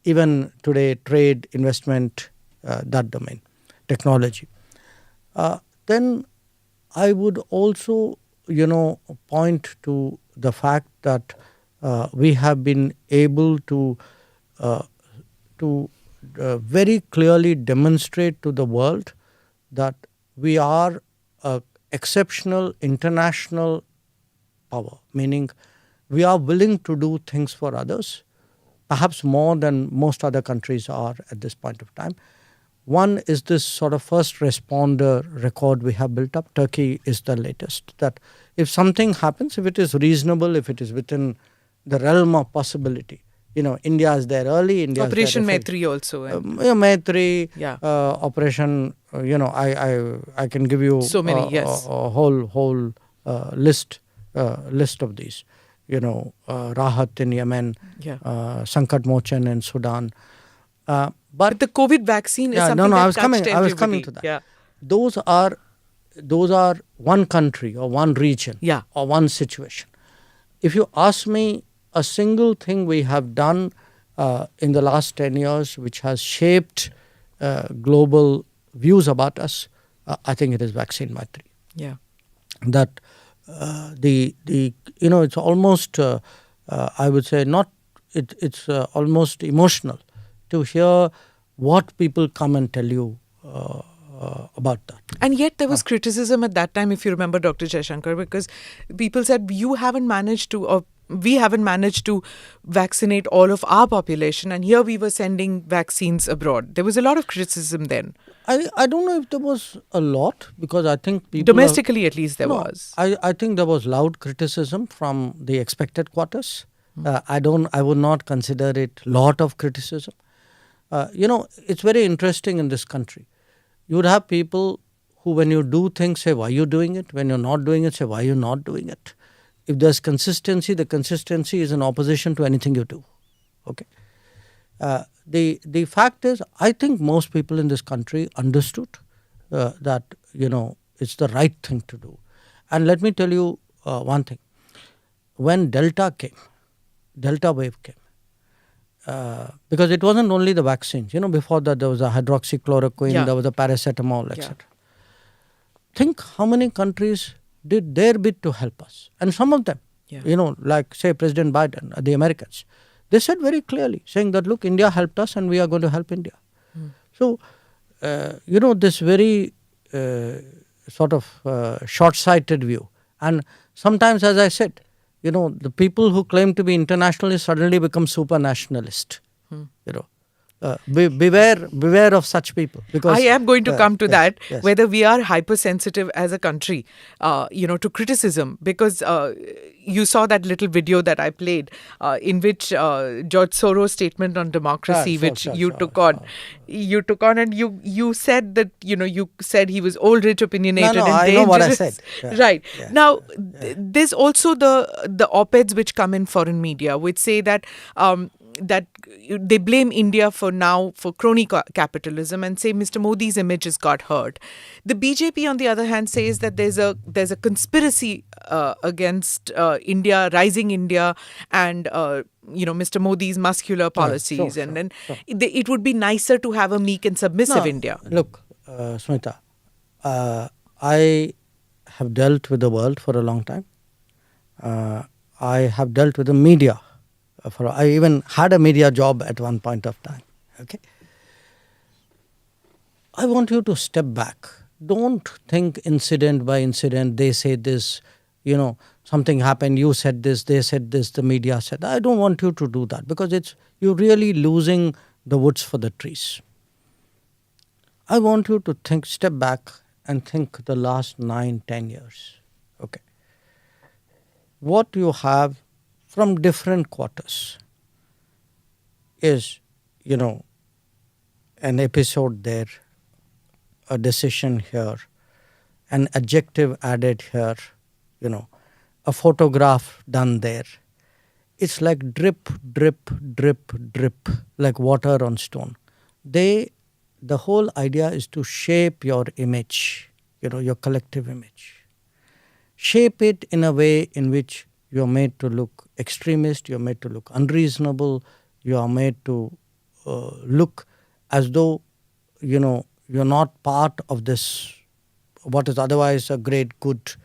even today trade, investment, that domain, technology. Then I would also, point to the fact that we have been able to very clearly demonstrate to the world that we are an exceptional international power, meaning we are willing to do things for others, perhaps more than most other countries are at this point of time. One is this sort of first responder record we have built up. Turkey is the latest. That if something happens, if it is reasonable, if it is within the realm of possibility, India is there early. India Operation is there Maitri also. Maitri, Yeah. Operation. I can give you so many. Yes. a whole list of these. Rahat in Yemen, Yeah. Sankat Mochan in Sudan. But the COVID vaccine is something that I was touched coming everybody. to that. Yeah. Those are one country or one region Yeah. or one situation. If you ask me a single thing we have done in the last 10 years which has shaped global views about us, I think it is vaccine Maitri. Yeah. That it's almost I would say it's almost emotional to hear what people come and tell you about that. And yet there was criticism at that time, if you remember, Dr. Jaishankar, because people said we haven't managed to vaccinate all of our population, and here we were sending vaccines abroad. There was a lot of criticism then. I don't know if there was a lot, because I think people... Domestically, at least, there was. I think there was loud criticism from the expected quarters. I would not consider it lot of criticism. It's very interesting in this country. You would have people who, when you do things, say, why are you doing it? When you're not doing it, say, why are you not doing it? If there's consistency, the consistency is in opposition to anything you do. Okay. The fact is, I think most people in this country understood that, it's the right thing to do. And let me tell you one thing. When Delta wave came, because it wasn't only the vaccines. Before that there was a hydroxychloroquine, there was a paracetamol, etc. Think how many countries did their bit to help us. And some of them, like say President Biden, the Americans, they said very clearly, saying that, look, India helped us and we are going to help India. So, this very sort of short-sighted view. And sometimes, as I said, the people who claim to be internationalists suddenly become super nationalist. Beware of such people. Because I am going to come to that, yes. whether we are hypersensitive as a country, to criticism. Because you saw that little video that I played in which George Soros' statement on democracy, you took on, and you said that, you said he was old, rich, opinionated, and dangerous. I know what I said. Yeah. Right. Yeah. Now, there's also the op-eds which come in foreign media, which say that that they blame India for crony capitalism and say Mr. Modi's image has got hurt. The BJP, on the other hand, says that there's a conspiracy against India, rising India, and Mr. Modi's muscular policies, and it would be nicer to have a meek and submissive India. Look, Smita, I have dealt with the world for a long time. I have dealt with the media. I even had a media job at one point of time. Okay, I want you to step back. Don't think incident by incident. They say this, something happened. You said this. They said this. The media said. I don't want you to do that, because you're really losing the woods for the trees. I want you to step back and think the last 9-10 years. Okay, what you have from different quarters is, an episode there, a decision here, an adjective added here, a photograph done there. It's like drip, drip, drip, drip, like water on stone. The whole idea is to shape your image, your collective image. Shape it in a way in which you're made to look extremist, you're made to look unreasonable, you are made to look as though, you're not part of this, what is otherwise a great, good,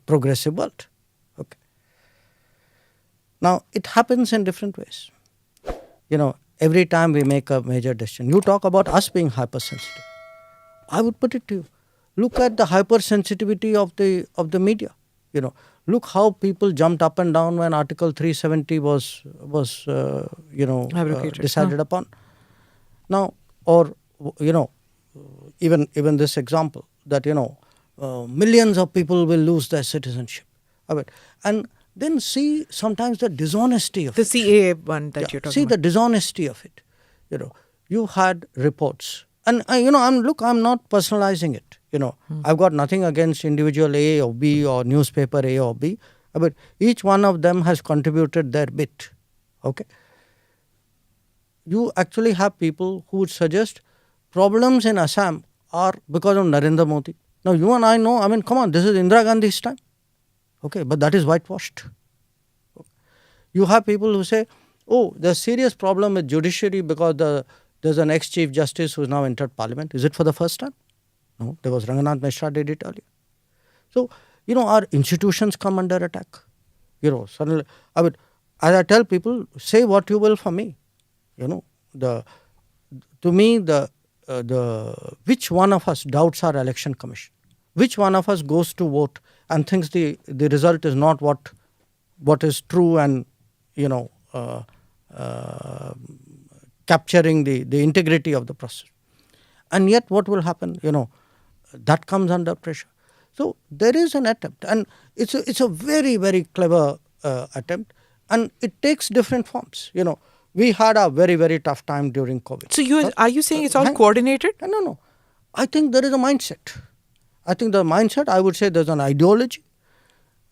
progressive world. Okay. Now, it happens in different ways. Every time we make a major decision, you talk about us being hypersensitive. I would put it to you, look at the hypersensitivity of the media. Look how people jumped up and down when Article 370 was Abrogated. decided upon. Now, or even this example that millions of people will lose their citizenship. And then see sometimes the dishonesty of The it. CAA one that you're talking See about. the dishonesty of it. You had reports, and I'm not personalizing it. I've got nothing against individual A or B or newspaper A or B, but each one of them has contributed their bit. Okay. You actually have people who would suggest problems in Assam are because of Narendra Modi. Now you and I know, come on, this is Indira Gandhi's time. Okay, but that is whitewashed. You have people who say, oh, there's serious problem with judiciary because there's an ex-chief justice who has now entered parliament. Is it for the first time? No, there was Ranganath Mishra did it earlier. So, our institutions come under attack. Suddenly, as I tell people, say what you will for me. To me, which one of us doubts our election commission? Which one of us goes to vote and thinks the result is not what is true and, capturing the integrity of the process? And yet what will happen? That comes under pressure. So there is an attempt, and it's a very, very clever attempt, and it takes different forms. We had a very, very tough time during COVID. So are you saying it's all coordinated? No. I think there is a mindset. I think the mindset, I would say there's an ideology.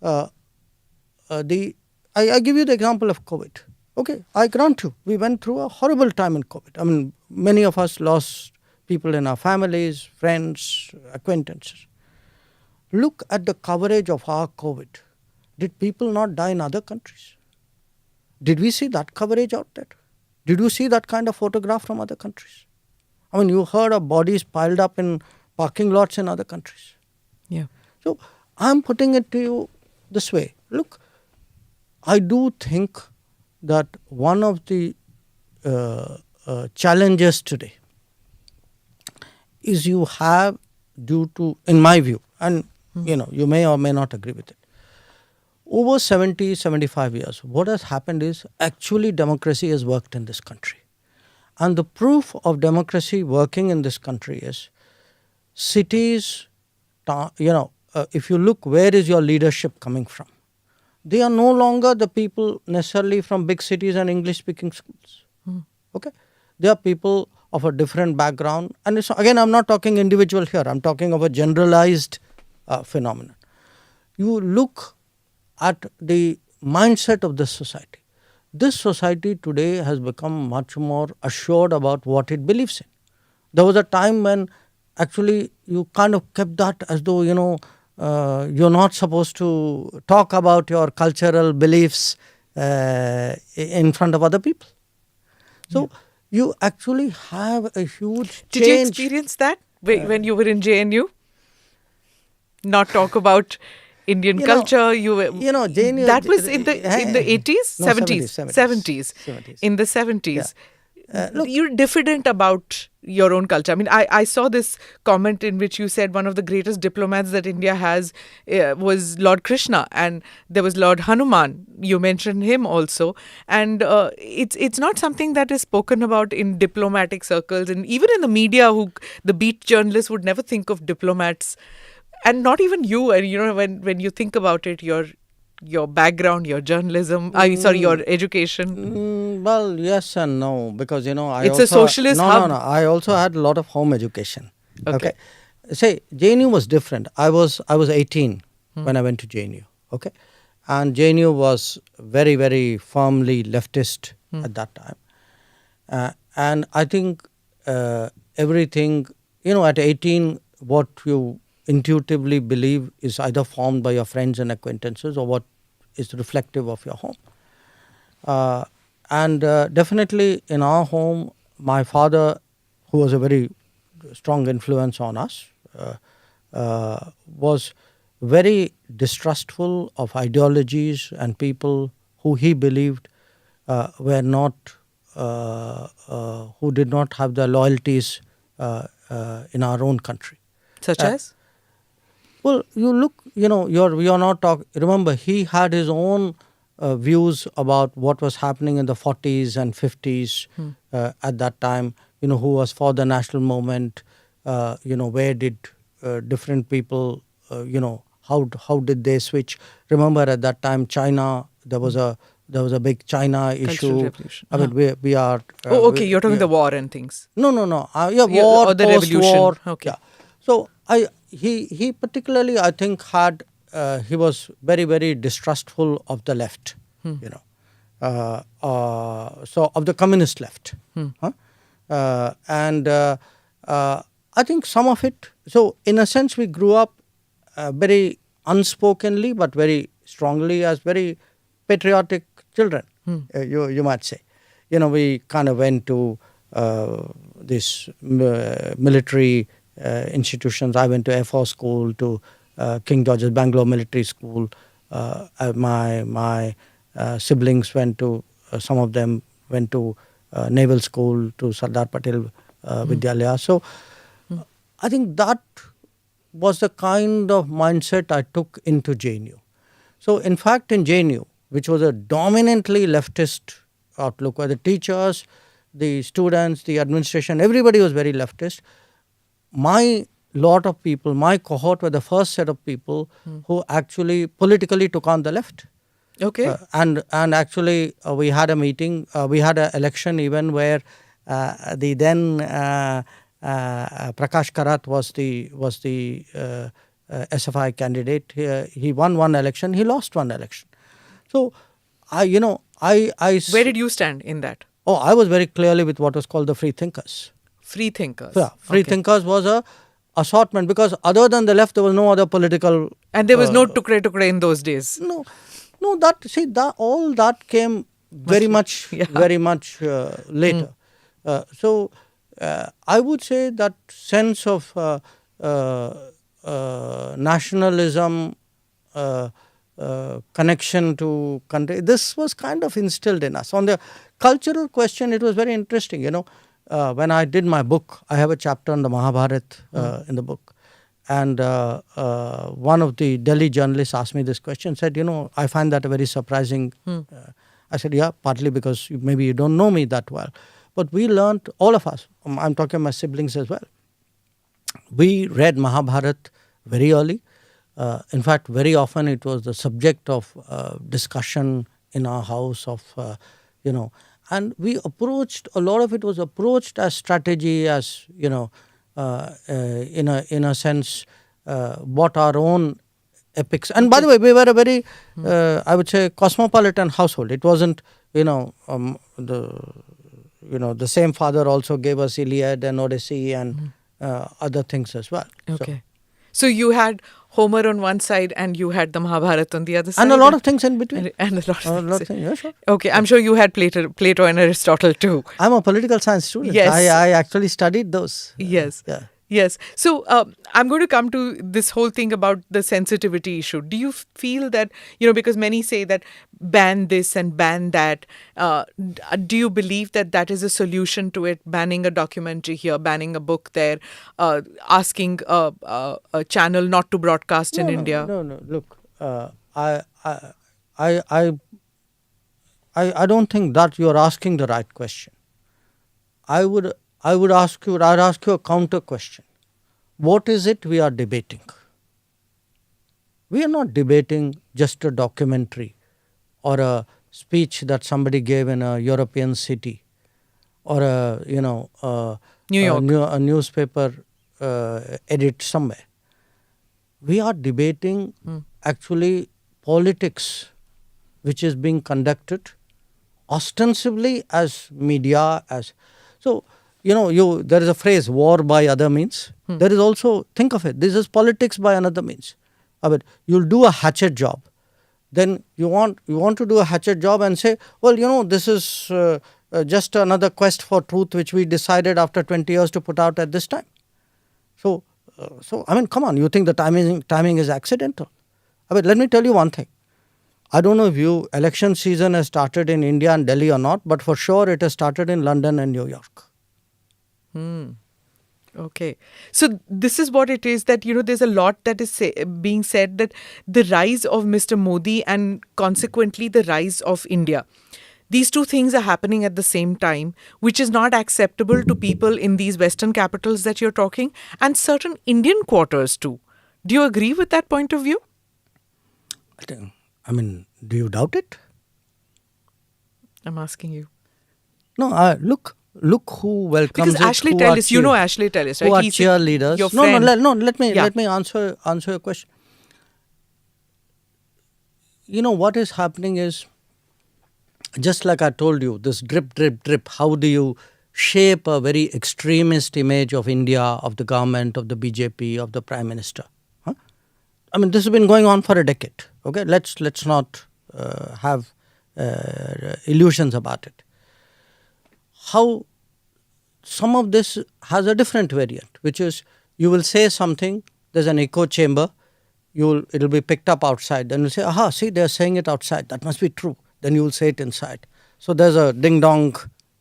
I give you the example of COVID. Okay, I grant you, we went through a horrible time in COVID. Many of us lost people in our families, friends, acquaintances. Look at the coverage of our COVID. Did people not die in other countries? Did we see that coverage out there? Did you see that kind of photograph from other countries? You heard of bodies piled up in parking lots in other countries. Yeah. So I'm putting it to you this way. Look, I do think that one of the challenges today is you have, due to, in my view, and you may or may not agree with it, over 70, 75 years, what has happened is actually democracy has worked in this country. And the proof of democracy working in this country is cities, if you look, where is your leadership coming from? They are no longer the people necessarily from big cities and English-speaking schools. Okay? They are people of a different background. And again, I'm not talking individual here. I'm talking of a generalized phenomenon. You look at the mindset of this society. This society today has become much more assured about what it believes in. There was a time when actually you kind of kept that as though, you're not supposed to talk about your cultural beliefs in front of other people. So you actually have a huge change. Did you experience that when you were in JNU? Not talk about Indian culture. JNU, that was in the 80s, no, 70s. In the 70s. Yeah. Look, you're diffident about your own culture. I saw this comment in which you said one of the greatest diplomats that India has was Lord Krishna, and there was Lord Hanuman. You mentioned him also, and it's not something that is spoken about in diplomatic circles, and even in the media, the beat journalists would never think of diplomats, and not even you. And when you think about it, your background, your journalism, your education? Well, yes and no, because it's a socialist hub. No. I also had a lot of home education. Okay. Say JNU was different. I was 18 when I went to JNU. Okay, and JNU was very, very firmly leftist at that time, and I think everything at 18, what you intuitively believe is either formed by your friends and acquaintances or what is reflective of your home. And definitely in our home, my father, who was a very strong influence on us, was very distrustful of ideologies and people who he believed were not, who did not have the loyalties in our own country. Such as? Well, you look, you're not talking. Remember, he had his own views about what was happening in the 40s and 50s at that time. Who was for the national movement? Where did different people, how did they switch? Remember, at that time, China, there was a big China Cultural issue. revolution. I mean, we are. Oh, okay. You're talking the war and things. No. War, or the post-war. revolution. Okay. Yeah. So he particularly, I think, had he was very, very distrustful of the left. So of the communist left. And I think some of it. So in a sense, we grew up very unspokenly, but very strongly as very patriotic children. You might say. We kind of went to this military institutions. I went to Air Force School, to King George's Bangalore Military School. My siblings went to, some of them went to Naval School, to Sardar Patel Vidyalaya. So I think that was the kind of mindset I took into JNU. So in fact, in JNU, which was a dominantly leftist outlook, where the teachers, the students, the administration, everybody was very leftist. My lot of people, my cohort were the first set of people who actually politically took on the left. Okay. And actually we had a meeting, we had an election even where the then Prakash Karat was the SFI candidate. He won one election, he lost one election. So I Where did you stand in that? Oh, I was very clearly with what was called the free thinkers. Free thinkers. Yeah, free thinkers was a assortment, because other than the left, there was no other political. And there was no tukre in those days. No. All that came very much later. So I would say that sense of nationalism, connection to country, this was kind of instilled in us. On the cultural question, it was very interesting. When I did my book, I have a chapter on the Mahabharata in the book. And one of the Delhi journalists asked me this question, said, I find that a very surprising. I said, yeah, partly because maybe you don't know me that well. But we learned, all of us, I'm talking my siblings as well, we read Mahabharata very early. In fact, very often it was the subject of discussion in our house and we approached, a lot of it was approached as strategy, as, in a sense, what our own epics. And by the way, we were a very, I would say, cosmopolitan household. It wasn't, the same father also gave us Iliad and Odyssey and other things as well. Okay. So you had Homer on one side and you had the Mahabharata on the other side. And a lot of things in between. And a lot of things. Yeah, sure. Okay, I'm sure you had Plato and Aristotle too. I'm a political science student. Yes. I actually studied those. Yes. Yeah. Yes. So I'm going to come to this whole thing about the sensitivity issue. Do you feel that, because many say that ban this and ban that, do you believe that that is a solution to it? Banning a documentary here, banning a book there, asking a channel not to broadcast in India? No. Look, I don't think that you're asking the right question. I'd ask you a counter question. What is it we are debating? We are not debating just a documentary or a speech that somebody gave in a European city or New York. a newspaper edit somewhere. We are debating actually politics which is being conducted ostensibly as media, as so. There is a phrase, war by other means. There is also, think of it, this is politics by another means. I mean, you'll do a hatchet job. Then you want to do a hatchet job and say, well, this is just another quest for truth which we decided after 20 years to put out at this time. So I mean, come on, you think the timing is accidental? I mean, let me tell you one thing. I don't know if election season has started in India and Delhi or not, but for sure it has started in London and New York. Okay. So this is what it is that, there's a lot that is being said, that the rise of Mr. Modi and consequently the rise of India. These two things are happening at the same time, which is not acceptable to people in these Western capitals that you're talking, and certain Indian quarters too. Do you agree with that point of view? I mean, do you doubt it? I'm asking you. No, look who welcomes Because it. Ashley who Tellis, are Ashley Tellis, right? Who are He's cheerleaders? your friend. Let me answer your question. What is happening is, just like I told you, this drip, drip, drip. How do you shape a very extremist image of India, of the government, of the BJP, of the Prime Minister? Huh? I mean, this has been going on for a decade. Okay, let's not have illusions about it. How some of this has a different variant, which is you will say something, there's an echo chamber, it'll be picked up outside, then you'll say, aha, see, they're saying it outside, that must be true. Then you will say it inside. So there's a ding-dong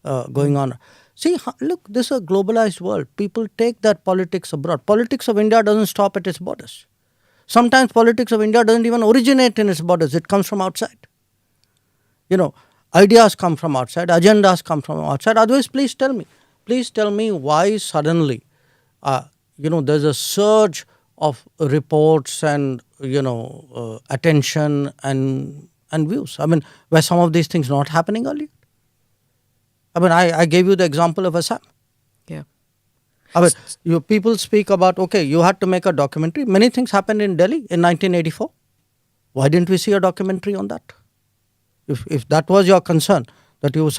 going on. See, look, this is a globalized world. People take that politics abroad. Politics of India doesn't stop at its borders. Sometimes politics of India doesn't even originate in its borders. It comes from outside. Ideas come from outside, agendas come from outside. Otherwise, please tell me why suddenly, there's a surge of reports and, attention and views. I mean, were some of these things not happening earlier? I mean, I gave you the example of Assam. Yeah. I mean, people speak about, okay, you had to make a documentary. Many things happened in Delhi in 1984. Why didn't we see a documentary on that? If that was your concern, that you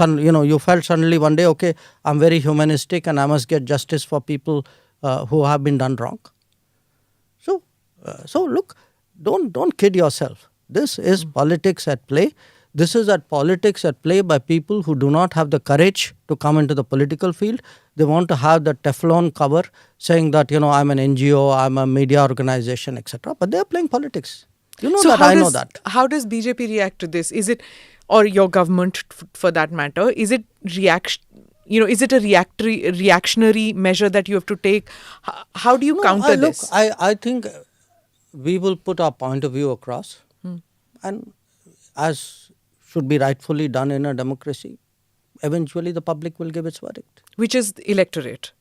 felt suddenly one day, okay, I'm very humanistic and I must get justice for people who have been done wrong. So look, don't kid yourself. This is politics at play. This is politics at play by people who do not have the courage to come into the political field. They want to have the Teflon cover saying that, I'm an NGO, I'm a media organization, etc. But they are playing politics. I know that. How does BJP react to this? Is it, or your government for that matter, is it is it a reactionary measure that you have to take? How do you counter this? I think we will put our point of view across, and as should be rightfully done in a democracy, eventually the public will give its verdict. Which is the electorate.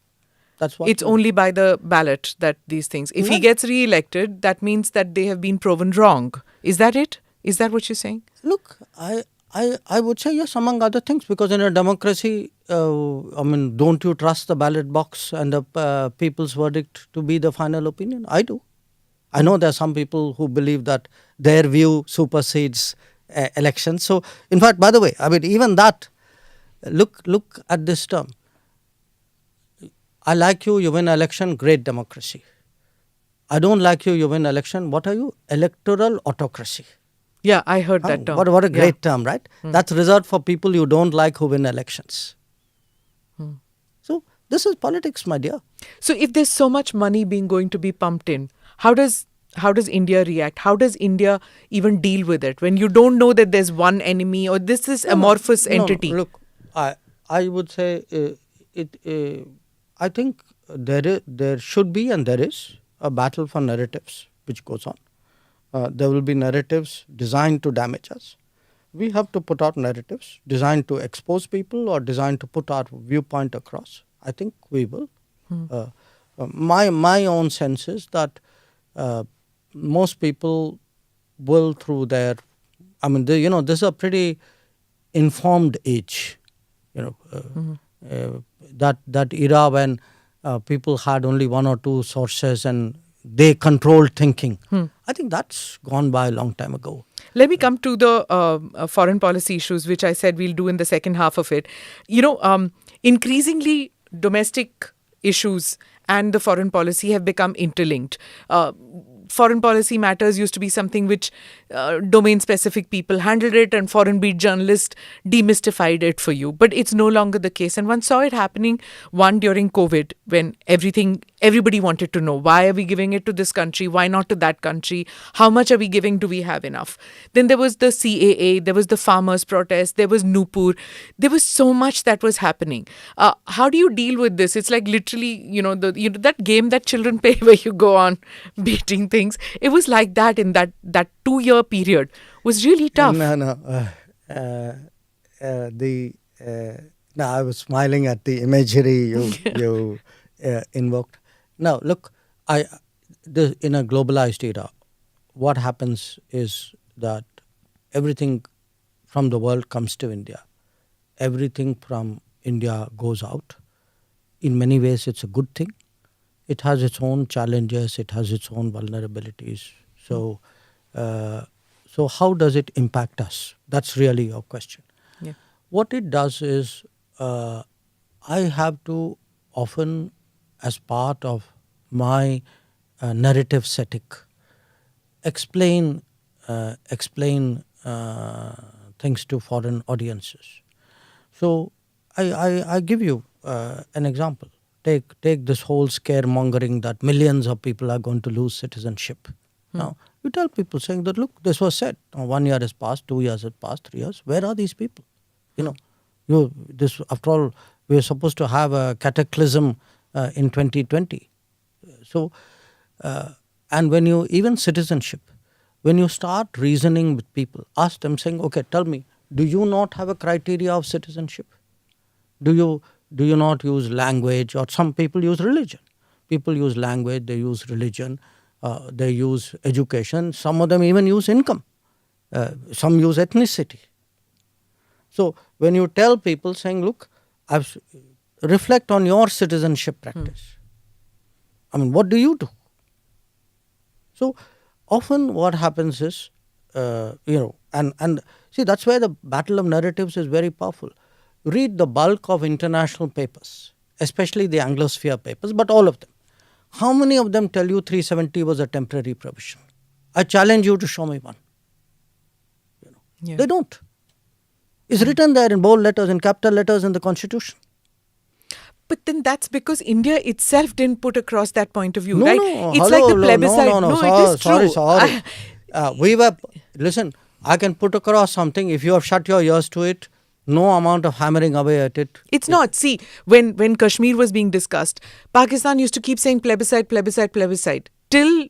That's what it's only by the ballot that these things. If he gets re-elected, that means that they have been proven wrong. Is that it? Is that what you're saying? Look, I would say yes, among other things, because in a democracy, don't you trust the ballot box and the people's verdict to be the final opinion? I do. I know there are some people who believe that their view supersedes elections. So, in fact, by the way, even that, look at this term. I like you, you win election, great democracy. I don't like you, you win election, what are you? Electoral autocracy. Yeah, I heard that term. What a great term, right? That's reserved for people you don't like who win elections. So, this is politics, my dear. So, if there's so much money going to be pumped in, how does India react? How does India even deal with it when you don't know that there's one enemy or this is amorphous entity? No, look, I would say I think there should be and there is a battle for narratives which goes on. There will be narratives designed to damage us. We have to put out narratives designed to expose people or designed to put our viewpoint across. I think we will. My own sense is that most people will, through their, this is a pretty informed age, that era when people had only one or two sources and they controlled thinking. I think that's gone by a long time ago. Let me come to the foreign policy issues, which I said we'll do in the second half of it. Increasingly domestic issues and the foreign policy have become interlinked. foreign policy matters used to be something which domain-specific people handled it, and foreign beat journalists demystified it for you. But it's no longer the case. And one saw it happening, during COVID, when everybody wanted to know, why are we giving it to this country? Why not to that country? How much are we giving? Do we have enough? Then there was the CAA, there was the farmers' protest, there was Nupur. There was so much that was happening. How do you deal with this? It's like literally, that game that children play where you go on beating things. It was like that in that 2-year period. Was really tough. No. I was smiling at the imagery you invoked. Now, look, in a globalized era, what happens is that everything from the world comes to India. Everything from India goes out. In many ways, it's a good thing. It has its own challenges. It has its own vulnerabilities. So how does it impact us? That's really your question. Yeah. What it does is, I have to often, as part of my narrative setting, explain things to foreign audiences. So I give you an example. Take this whole scaremongering that millions of people are going to lose citizenship. Now, you tell people saying that, look, this was said. Now, 1 year has passed, 2 years has passed, 3 years. Where are these people? After all, we are supposed to have a cataclysm in 2020. So, and when you, even citizenship, when you start reasoning with people, ask them saying, okay, tell me, do you not have a criteria of citizenship? Do you not use language? Or some people use religion. People use language, they use religion, they use education. Some of them even use income. Some use ethnicity. So when you tell people saying, look, reflect on your citizenship practice. I mean, what do you do? So often what happens is, and see, that's where the battle of narratives is very powerful. Read the bulk of international papers, especially the Anglosphere papers, but all of them. How many of them tell you 370 was a temporary provision? I challenge you to show me one. Yeah. They don't. It's written there in bold letters, in capital letters in the Constitution. But then that's because India itself didn't put across that point of view, No, right? no, It's hello, like the plebiscite. No, it is true. Sorry. Listen, I can put across something. If you have shut your ears to it, no amount of hammering away at it. It's not. See, when Kashmir was being discussed, Pakistan used to keep saying plebiscite, plebiscite, plebiscite. Till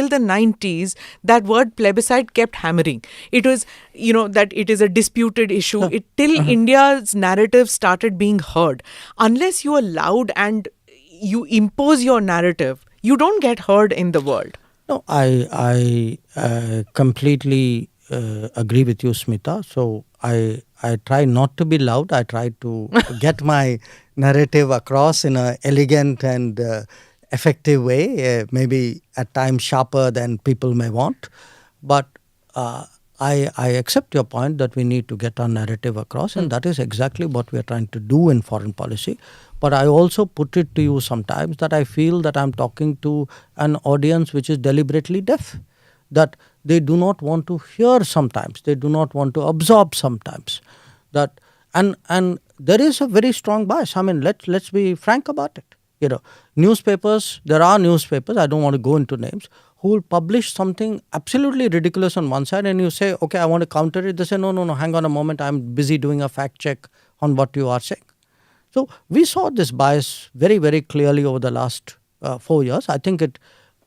the 90s, that word plebiscite kept hammering. It was, that it is a disputed issue. Till India's narrative started being heard. Unless you are loud and you impose your narrative, you don't get heard in the world. No, I completely agree with you, Smita. So I try not to be loud. I try to get my narrative across in an elegant and effective way, maybe at times sharper than people may want. But I accept your point that we need to get our narrative across, and that is exactly what we are trying to do in foreign policy. But I also put it to you sometimes that I feel that I'm talking to an audience which is deliberately deaf, that they do not want to hear sometimes, they do not want to absorb sometimes. That and there is a very strong bias. I mean, let's be frank about it. Newspapers, there are newspapers, I don't want to go into names, who will publish something absolutely ridiculous on one side, and you say, okay, I want to counter it. They say, no, hang on a moment, I'm busy doing a fact check on what you are saying. So we saw this bias very, very clearly over the last 4 years. I think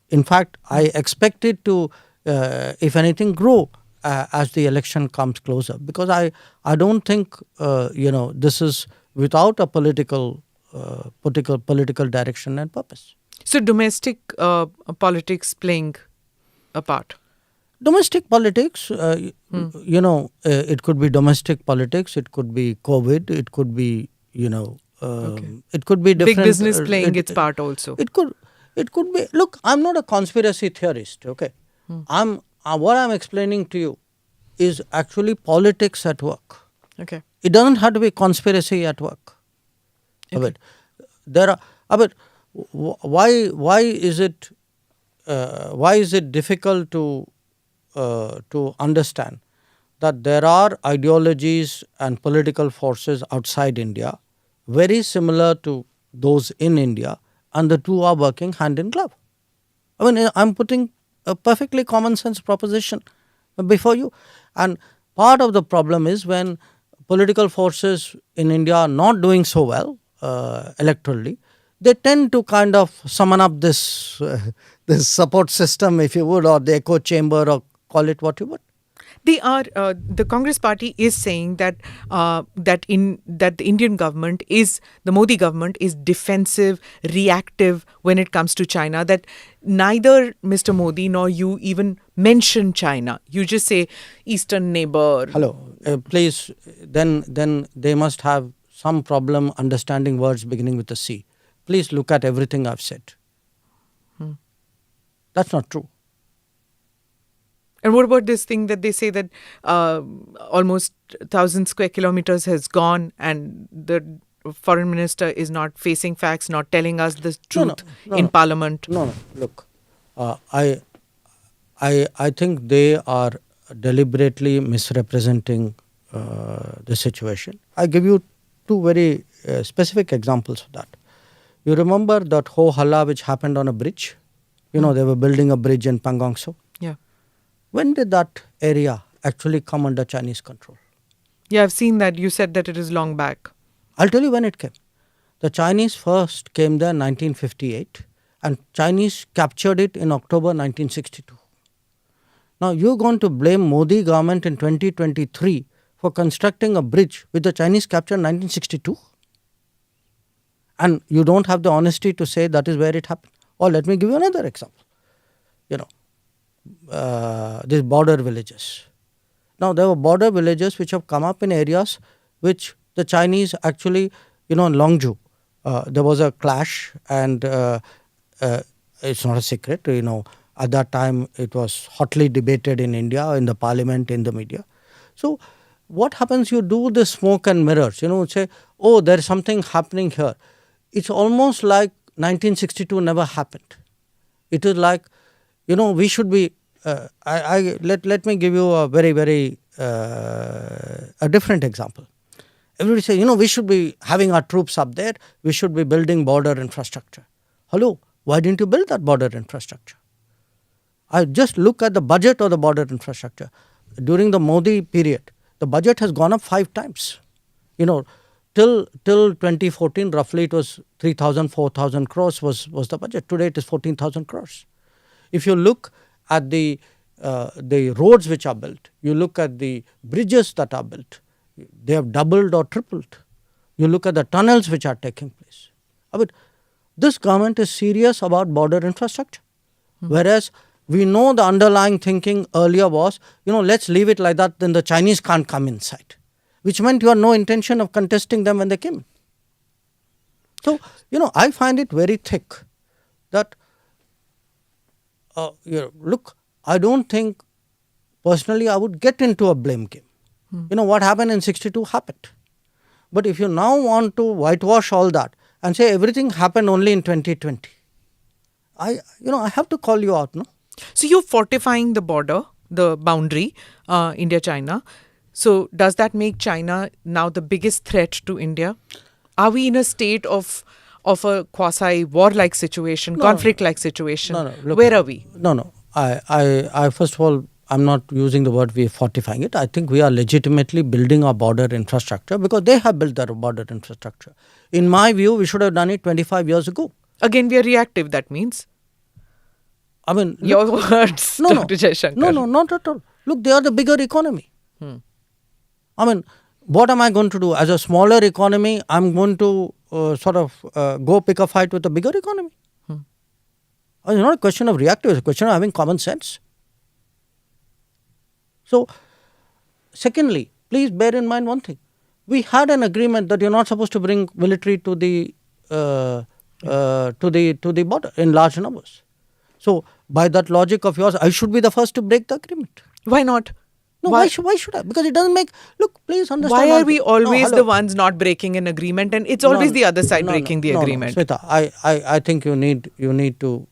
in fact, I expect it to, if anything, grow as the election comes closer, because I don't think, this is without a political direction and purpose. So domestic politics playing a part. Domestic politics, it could be domestic politics, it could be COVID, it could be, it could be different. Big business playing its part also. It could be. Look, I'm not a conspiracy theorist. Okay, what I'm explaining to you is actually politics at work. Okay, it doesn't have to be conspiracy at work. Okay. Why is it why is it difficult to understand that there are ideologies and political forces outside India very similar to those in India, and the two are working hand in glove. I mean, I'm putting a perfectly common sense proposition before you. And part of the problem is when political forces in India are not doing so well electorally, they tend to kind of summon up this this support system, if you would, or the echo chamber, or call it what you would. They are the Congress party is saying that that the Indian government is, the Modi government is defensive, reactive when it comes to China. That neither Mr. Modi nor you even mention China. You just say eastern neighbor. Hello, please. Then they must have some problem understanding words beginning with a C. Please look at everything I've said. That's not true. And what about this thing that they say that almost 1,000 square kilometers has gone and the foreign minister is not facing facts, not telling us the truth in Parliament? No. Look, I think they are deliberately misrepresenting the situation. I give you two very specific examples of that. You remember that ho halla which happened on a bridge? You know, they were building a bridge in Pangong Tso. Yeah. When did that area actually come under Chinese control? Yeah, I've seen that. You said that it is long back. I'll tell you when it came. The Chinese first came there in 1958 and Chinese captured it in October 1962. Now you're going to blame Modi government in 2023 for constructing a bridge which the Chinese captured in 1962? And you don't have the honesty to say that is where it happened. Or let me give you another example. You know, these border villages. Now there were border villages which have come up in areas which the Chinese actually, you know, in Longju, there was a clash and it's not a secret, you know, at that time it was hotly debated in India, in the parliament, in the media. So what happens, you do this smoke and mirrors, you know, say, oh, there is something happening here. It's almost like 1962 never happened. It is like, you know, we should be, let me give you a very a different example. Everybody say, you know, we should be having our troops up there, we should be building border infrastructure. Hello, why didn't you build that border infrastructure? I just look at the budget of the border infrastructure. During the Modi period, the budget has gone up 5 times. You know, till 2014, roughly it was 3,000, 4,000 crores was the budget. Today it is 14,000 crores. If you look at the roads which are built, you look at the bridges that are built, they have doubled or tripled. You look at the tunnels which are taking place. I mean, this government is serious about border infrastructure. Whereas we know the underlying thinking earlier was, you know, let's leave it like that, then the Chinese can't come inside. Which meant you had no intention of contesting them when they came. So, you know, I find it very thick that, you know, look, I don't think personally I would get into a blame game. You know, what happened in 62 happened. But if you now want to whitewash all that and say everything happened only in 2020, I have to call you out, no? So you're fortifying the border, the boundary, India-China. So does that make China now the biggest threat to India? Are we in a state of a quasi-war-like situation, conflict-like situation? No, look, where are we? No. I first of all, I'm not using the word we are fortifying it. I think we are legitimately building our border infrastructure because they have built their border infrastructure. In my view, we should have done it 25 years ago. Again, we are reactive, that means. I mean, Your words, Dr. Jaishankar. No, not at all. Look, they are the bigger economy. I mean, what am I going to do? As a smaller economy, I'm going to go pick a fight with a bigger economy. It's not a question of reactive, it's a question of having common sense. So, secondly, please bear in mind one thing. We had an agreement that you're not supposed to bring military to the border in large numbers. So, by that logic of yours, I should be the first to break the agreement. Why not? No, why should I? Because it doesn't make... Look, please understand... Why are we always the ones not breaking an agreement and it's always the other side breaking the agreement? Smita, I think you need to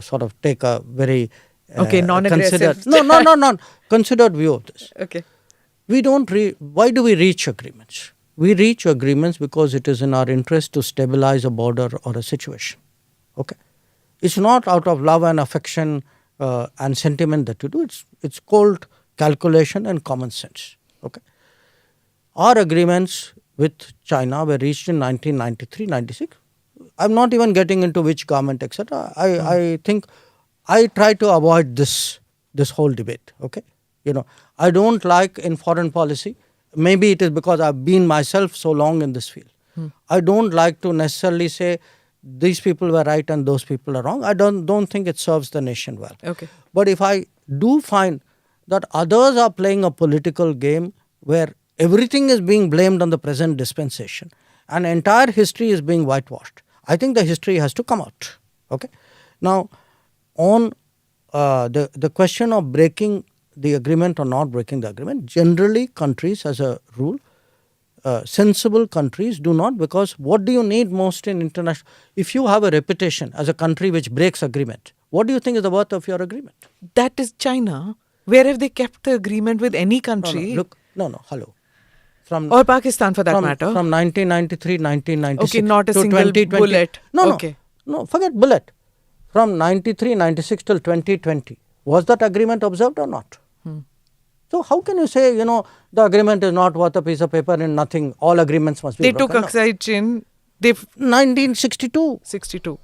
sort of take a very non-aggressive considered considered view of this. Okay. We don't. Why do we reach agreements? We reach agreements because it is in our interest to stabilize a border or a situation. Okay, it's not out of love and affection and sentiment that you do. It's cold calculation and common sense. Okay, our agreements with China were reached in 1993-96. I'm not even getting into which government, etc. I think I try to avoid this whole debate. Okay, I don't like in foreign policy. Maybe it is because I've been myself so long in this field. I don't like to necessarily say these people were right and those people are wrong. I don't think it serves the nation well. Okay. But if I do find that others are playing a political game where everything is being blamed on the present dispensation and entire history is being whitewashed, I think the history has to come out. Okay. Now, on the question of breaking the agreement or not breaking the agreement, generally countries as a rule, sensible countries do not, because what do you need most in international, if you have a reputation as a country which breaks agreement, what do you think is the worth of your agreement? That is China. Where have they kept the agreement with any country? Hello. Or Pakistan for that matter. From 1993, 1996 okay, not a to single 2020. bullet. No, forget bullet. From 93, 96 till 2020, was that agreement observed or not? So how can you say, the agreement is not worth a piece of paper and nothing, all agreements must be They broken? took Aksai Chin. 1962. 62.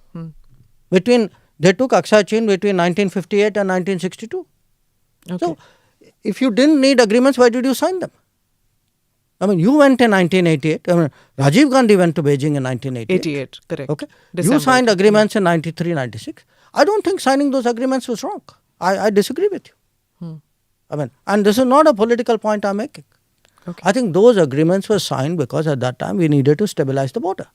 They took Aksai Chin between 1958 and 1962. Okay. So, if you didn't need agreements, why did you sign them? I mean, you went in 1988. Rajiv Gandhi went to Beijing in 1988. 88, correct. Okay. December. You signed agreements in 93, 96. I don't think signing those agreements was wrong. I disagree with you. And this is not a political point I'm making. Okay. I think those agreements were signed because at that time we needed to stabilize the border.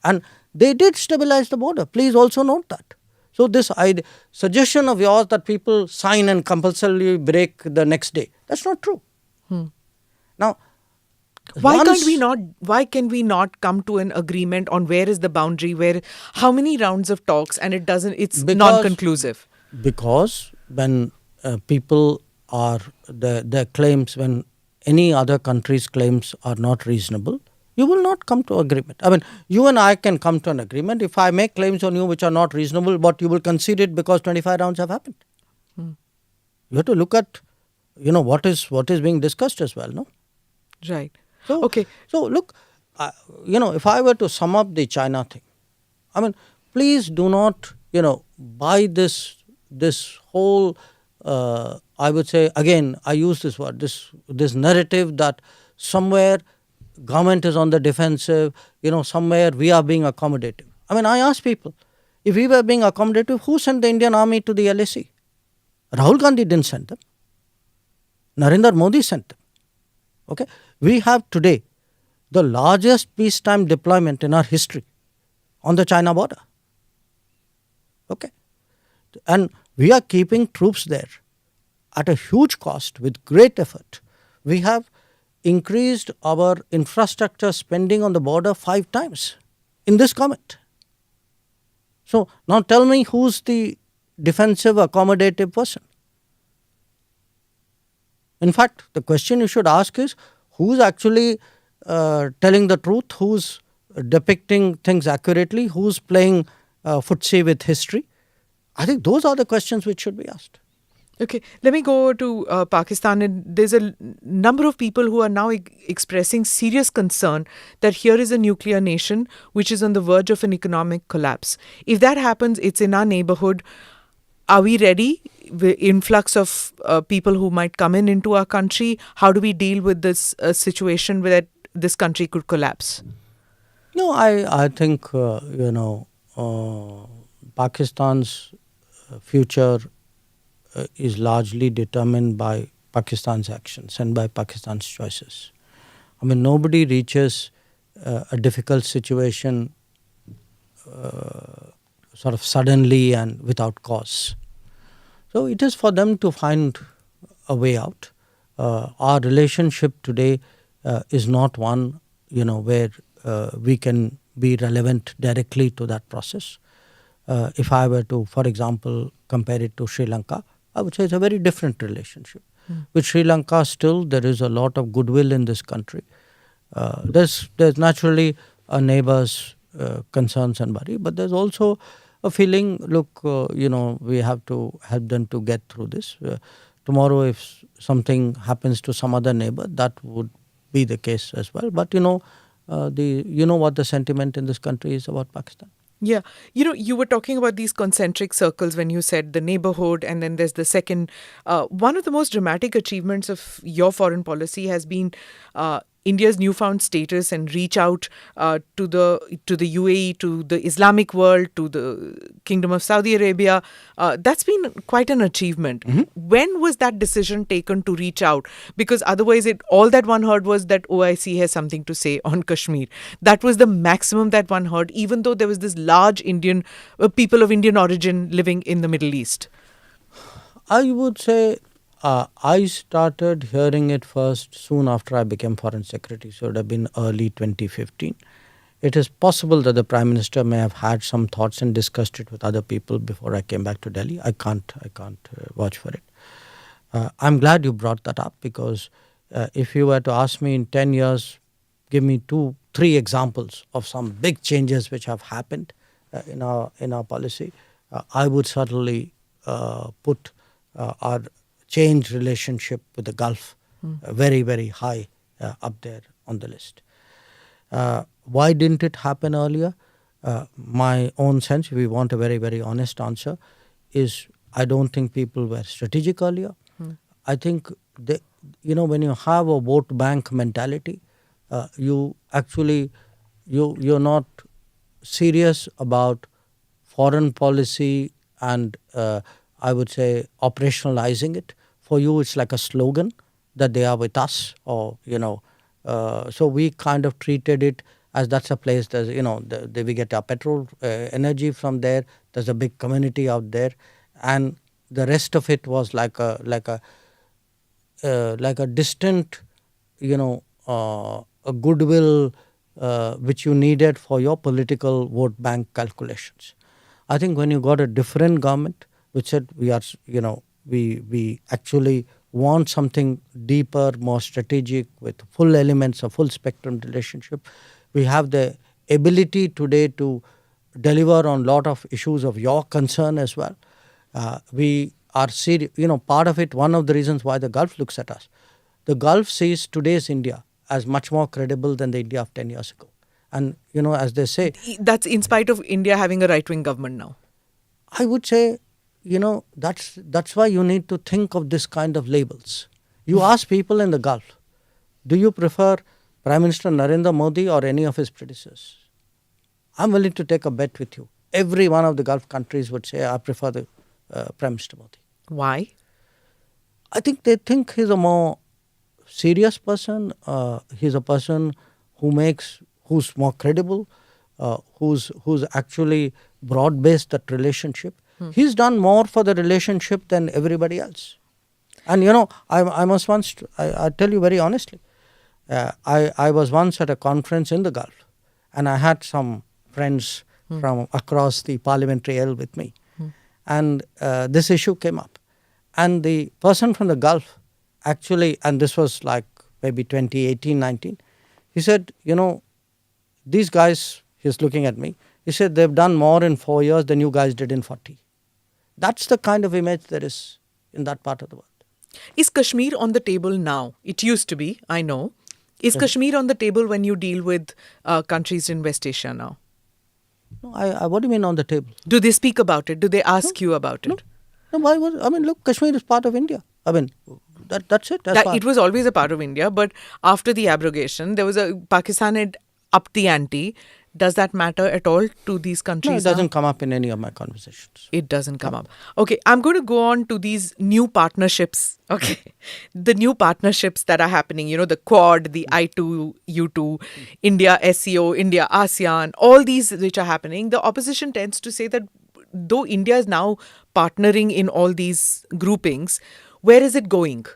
And they did stabilize the border. Please also note that. So this suggestion of yours that people sign and compulsorily break the next day, that's not true. Now, why can we not come to an agreement on where is the boundary, how many rounds of talks, and it's non-conclusive? Because when people are, their claims, when any other country's claims are not reasonable, you will not come to agreement. I mean, you and I can come to an agreement if I make claims on you which are not reasonable, but you will concede it because 25 rounds have happened. You have to look at, what is being discussed as well, no? Right. So, okay. So look, if I were to sum up the China thing, I mean, please do not, buy this whole, I would say, again, I use this word, this narrative that somewhere government is on the defensive, somewhere we are being accommodative. I mean, I ask people, if we were being accommodative, who sent the Indian army to the LAC? Rahul Gandhi didn't send them. Narendra Modi sent them. Okay, we have today the largest peacetime deployment in our history on the China border. Okay, and we are keeping troops there at a huge cost with great effort. We have increased our infrastructure spending on the border 5 times in this government. So now tell me who's the defensive accommodative person. In fact, the question you should ask is who's actually telling the truth, who's depicting things accurately, who's playing footsie with history. I think those are the questions which should be asked. Okay, let me go to Pakistan. And there's a number of people who are now expressing serious concern that here is a nuclear nation which is on the verge of an economic collapse. If that happens, it's in our neighborhood. Are we ready? The influx of people who might come into our country, how do we deal with this situation where this country could collapse? No, I think, Pakistan's future is largely determined by Pakistan's actions and by Pakistan's choices. I mean, nobody reaches a difficult situation sort of suddenly and without cause. So it is for them to find a way out. Our relationship today is not one, where we can be relevant directly to that process. If I were to, for example, compare it to Sri Lanka, I would say it's a very different relationship. With Sri Lanka, still there is a lot of goodwill in this country. There's naturally a neighbor's concerns and worry, but there's also a feeling, look, we have to help them to get through this. Tomorrow, if something happens to some other neighbor, that would be the case as well. But what the sentiment in this country is about Pakistan. Yeah. You were talking about these concentric circles when you said the neighborhood, and then there's the second. One of the most dramatic achievements of your foreign policy has been India's newfound status and reach out to the UAE, to the Islamic world, to the Kingdom of Saudi Arabia. That's been quite an achievement. When was that decision taken to reach out? Because otherwise, all that one heard was that OIC has something to say on Kashmir. That was the maximum that one heard, even though there was this large Indian people of Indian origin living in the Middle East. I would say I started hearing it first soon after I became Foreign Secretary, so it would have been early 2015. It is possible that the Prime Minister may have had some thoughts and discussed it with other people before I came back to Delhi. I can't vouch for it. I'm glad you brought that up, because if you were to ask me in 10 years, give me 2-3 examples of some big changes which have happened in our policy, I would certainly put our changed relationship with the Gulf very, very high up there on the list. Why didn't it happen earlier? My own sense, if we want a very, very honest answer, is I don't think people were strategic earlier. I think when you have a vote bank mentality, you're not serious about foreign policy and I would say operationalizing it. For you, it's like a slogan that they are with us, or so we kind of treated it as that's a place. There's we get our petrol energy from there. There's a big community out there, and the rest of it was like a distant, a goodwill which you needed for your political vote bank calculations. I think when you got a different government which said we actually want something deeper, more strategic, with full elements, a full spectrum relationship. We have the ability today to deliver on a lot of issues of your concern as well. We are serious, part of it, one of the reasons why the Gulf looks at us. The Gulf sees today's India as much more credible than the India of 10 years ago. And, as they say... That's in spite of India having a right-wing government now. I would say, that's why you need to think of this kind of labels. You ask people in the Gulf, do you prefer Prime Minister Narendra Modi or any of his predecessors? I'm willing to take a bet with you. Every one of the Gulf countries would say, I prefer the Prime Minister Modi. Why? I think they think he's a more serious person. He's a person who's more credible, who's actually broad-based that relationship. He's done more for the relationship than everybody else. And I must once, I tell you very honestly, I was once at a conference in the Gulf, and I had some friends from across the Parliamentary L with me. And this issue came up. And the person from the Gulf actually, and this was like maybe 2018-19, he said, these guys, he's looking at me, he said, they've done more in 4 years than you guys did in 40. That's the kind of image there is in that part of the world. Is Kashmir on the table now? It used to be, I know. Is Kashmir on the table when you deal with countries in West Asia now? No, what do you mean on the table? Do they speak about it? Do they ask you about it? No, look, Kashmir is part of India. That's it. It was always a part of India, but after the abrogation, Pakistan had upped the ante. Does that matter at all to these countries? No, it doesn't come up in any of my conversations. It doesn't come up. Okay, I'm going to go on to these new partnerships. Okay, the new partnerships that are happening, the Quad, the I2, U2, India SCO, India ASEAN, all these which are happening. The opposition tends to say that though India is now partnering in all these groupings, where is it going?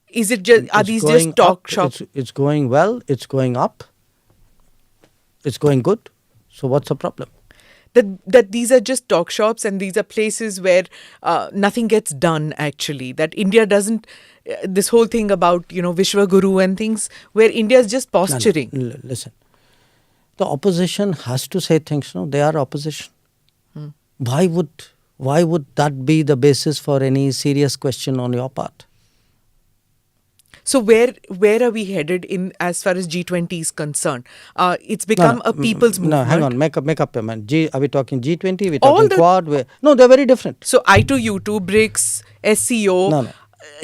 Is it just, are these just talk shops? It's going well, it's going up. It's going good. So what's the problem? that these are just talk shops and these are places where nothing gets done actually. That India doesn't, this whole thing about, Vishwa Guru and things where India is just posturing. No, listen, the opposition has to say things. No, they are opposition. Why would that be the basis for any serious question on your part? So where are we headed in as far as G20 is concerned? It's become a people's movement. No, hang on, make up your mind. Are we talking G20? Are we All talking the- Quad? No, they're very different. So I2U2, BRICS, SCO. No.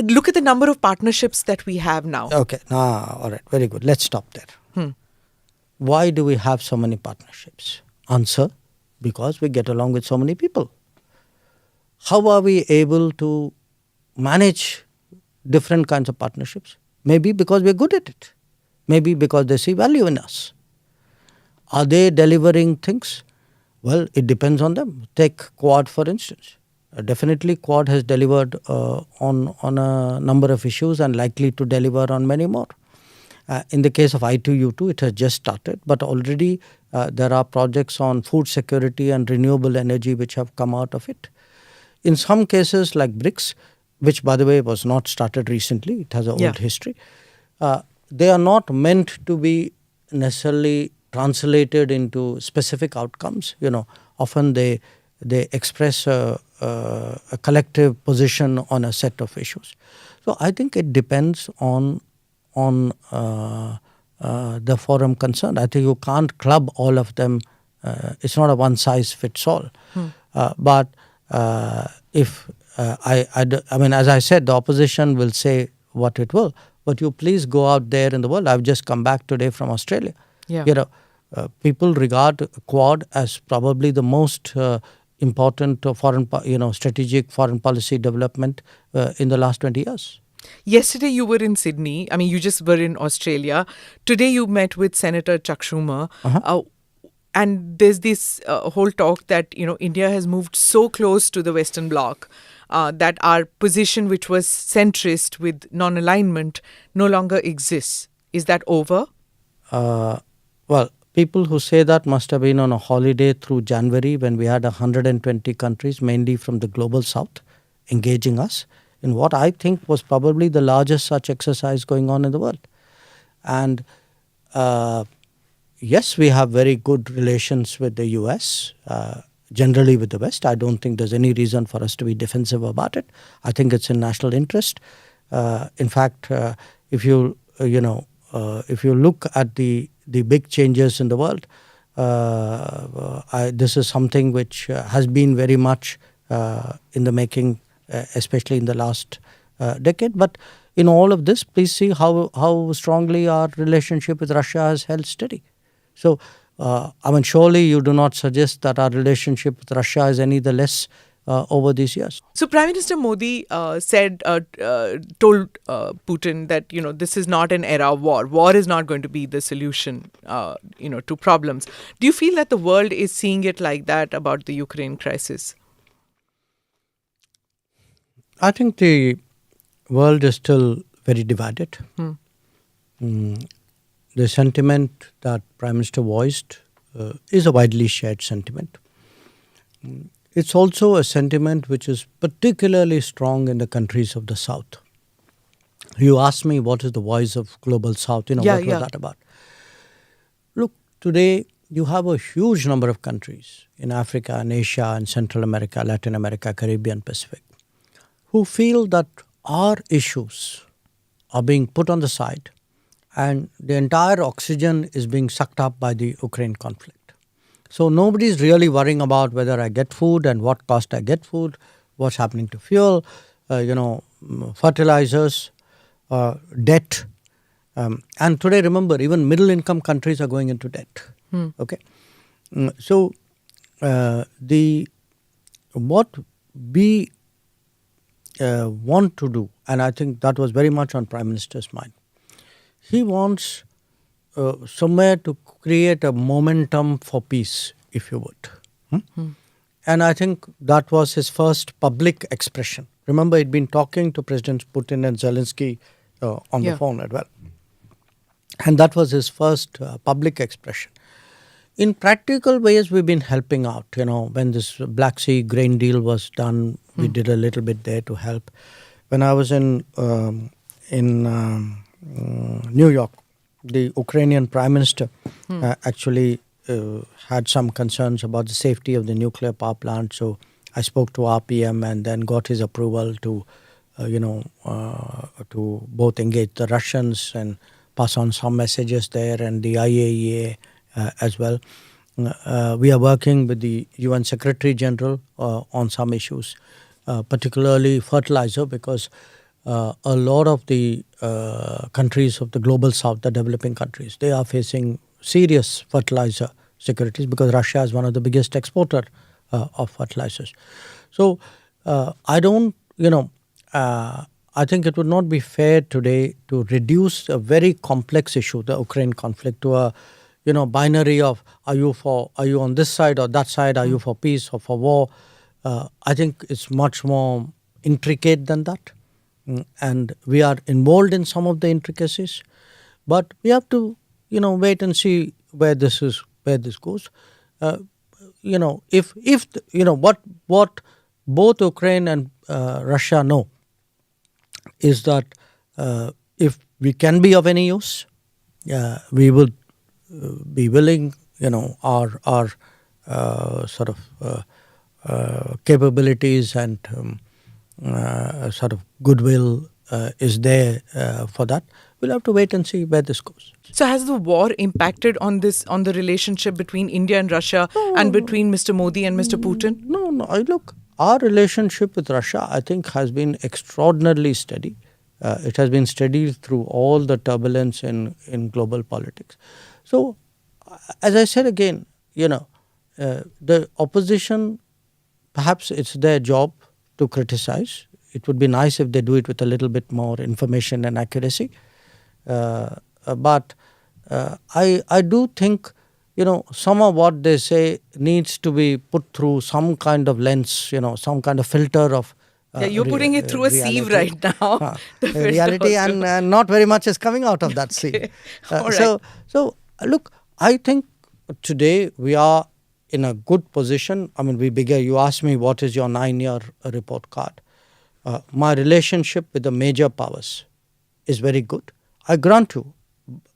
Look at the number of partnerships that we have now. Okay, all right, very good. Let's stop there. Why do we have so many partnerships? Answer, because we get along with so many people. How are we able to manage different kinds of partnerships? Maybe because we're good at it. Maybe because they see value in us. Are they delivering things? Well, it depends on them. Take Quad, for instance. Definitely Quad has delivered on a number of issues and likely to deliver on many more. In the case of I2U2, it has just started, but already there are projects on food security and renewable energy which have come out of it. In some cases like BRICS, which by the way was not started recently, it has an old history, they are not meant to be necessarily translated into specific outcomes. Often they express a collective position on a set of issues. So I think it depends on the forum concerned. I think you can't club all of them. It's not a one size fits all. But if I mean, as I said, the opposition will say what it will. But you please go out there in the world. I've just come back today from Australia. People regard Quad as probably the most important strategic foreign policy development in the last 20 years. Yesterday you were in Sydney. I mean, you just were in Australia. Today you met with Senator Chuck Schumer. And there's this whole talk that, India has moved so close to the Western Bloc that our position, which was centrist with non-alignment, no longer exists. Is that over? Well, people who say that must have been on a holiday through January when we had 120 countries, mainly from the global south, engaging us in what I think was probably the largest such exercise going on in the world. And yes, we have very good relations with the US, generally with the West. I don't think there's any reason for us to be defensive about it. I think it's in national interest. In fact, if you look at the big changes in the world, this is something which has been very much in the making, especially in the last decade. But in all of this, please see how strongly our relationship with Russia has held steady. So, surely you do not suggest that our relationship with Russia is any the less over these years. So Prime Minister Modi told Putin that, this is not an era of war. War is not going to be the solution, to problems. Do you feel that the world is seeing it like that about the Ukraine crisis? I think the world is still very divided. The sentiment that Prime Minister voiced is a widely shared sentiment. It's also a sentiment which is particularly strong in the countries of the South. You asked me what is the voice of Global South, what was that about? Look, today you have a huge number of countries in Africa and Asia and Central America, Latin America, Caribbean, Pacific, who feel that our issues are being put on the side and the entire oxygen is being sucked up by the Ukraine conflict. So nobody is really worrying about whether I get food and what cost I get food, what's happening to fuel, fertilizers, debt. And today, remember, even middle income countries are going into debt. Okay. So what we want to do, and I think that was very much on Prime Minister's mind, he wants somewhere to create a momentum for peace, if you would. And I think that was his first public expression. Remember, he'd been talking to Presidents Putin and Zelensky on the phone as well. And that was his first public expression. in practical ways, we've been helping out. When this Black Sea grain deal was done, we did a little bit there to help. When I was in New York, the Ukrainian Prime Minister actually had some concerns about the safety of the nuclear power plant. So I spoke to RPM and then got his approval to, to both engage the Russians and pass on some messages there, and the IAEA as well. We are working with the UN Secretary General on some issues, particularly fertilizer, because a lot of the countries of the global south, the developing countries, they are facing serious fertilizer securities because Russia is one of the biggest exporter of fertilizers. So I don't, I think it would not be fair today to reduce a very complex issue, the Ukraine conflict, to a binary of are you on this side or that side, are you for peace or for war. I think it's much more intricate than that. And we are involved in some of the intricacies, but we have to, wait and see where this goes. What both Ukraine and Russia know is that if we can be of any use, we will be willing. Our sort of capabilities and sort of goodwill is there for that. We'll have to wait and see where this goes. So has the war impacted on the relationship between India and Russia and between Mr. Modi and Mr. Putin? No. Look, our relationship with Russia, I think, has been extraordinarily steady. It has been steady through all the turbulence in global politics. So, as I said again, the opposition, perhaps it's their job to criticize. It would be nice if they do it with a little bit more information and accuracy. But I do think, some of what they say needs to be put through some kind of lens, some kind of filter of you're putting it through a sieve right now. Reality, and not very much is coming out of that sieve. All right. So, look, I think today we are in a good position. I mean, you asked me what is your 9-year report card. My relationship with the major powers is very good. I grant you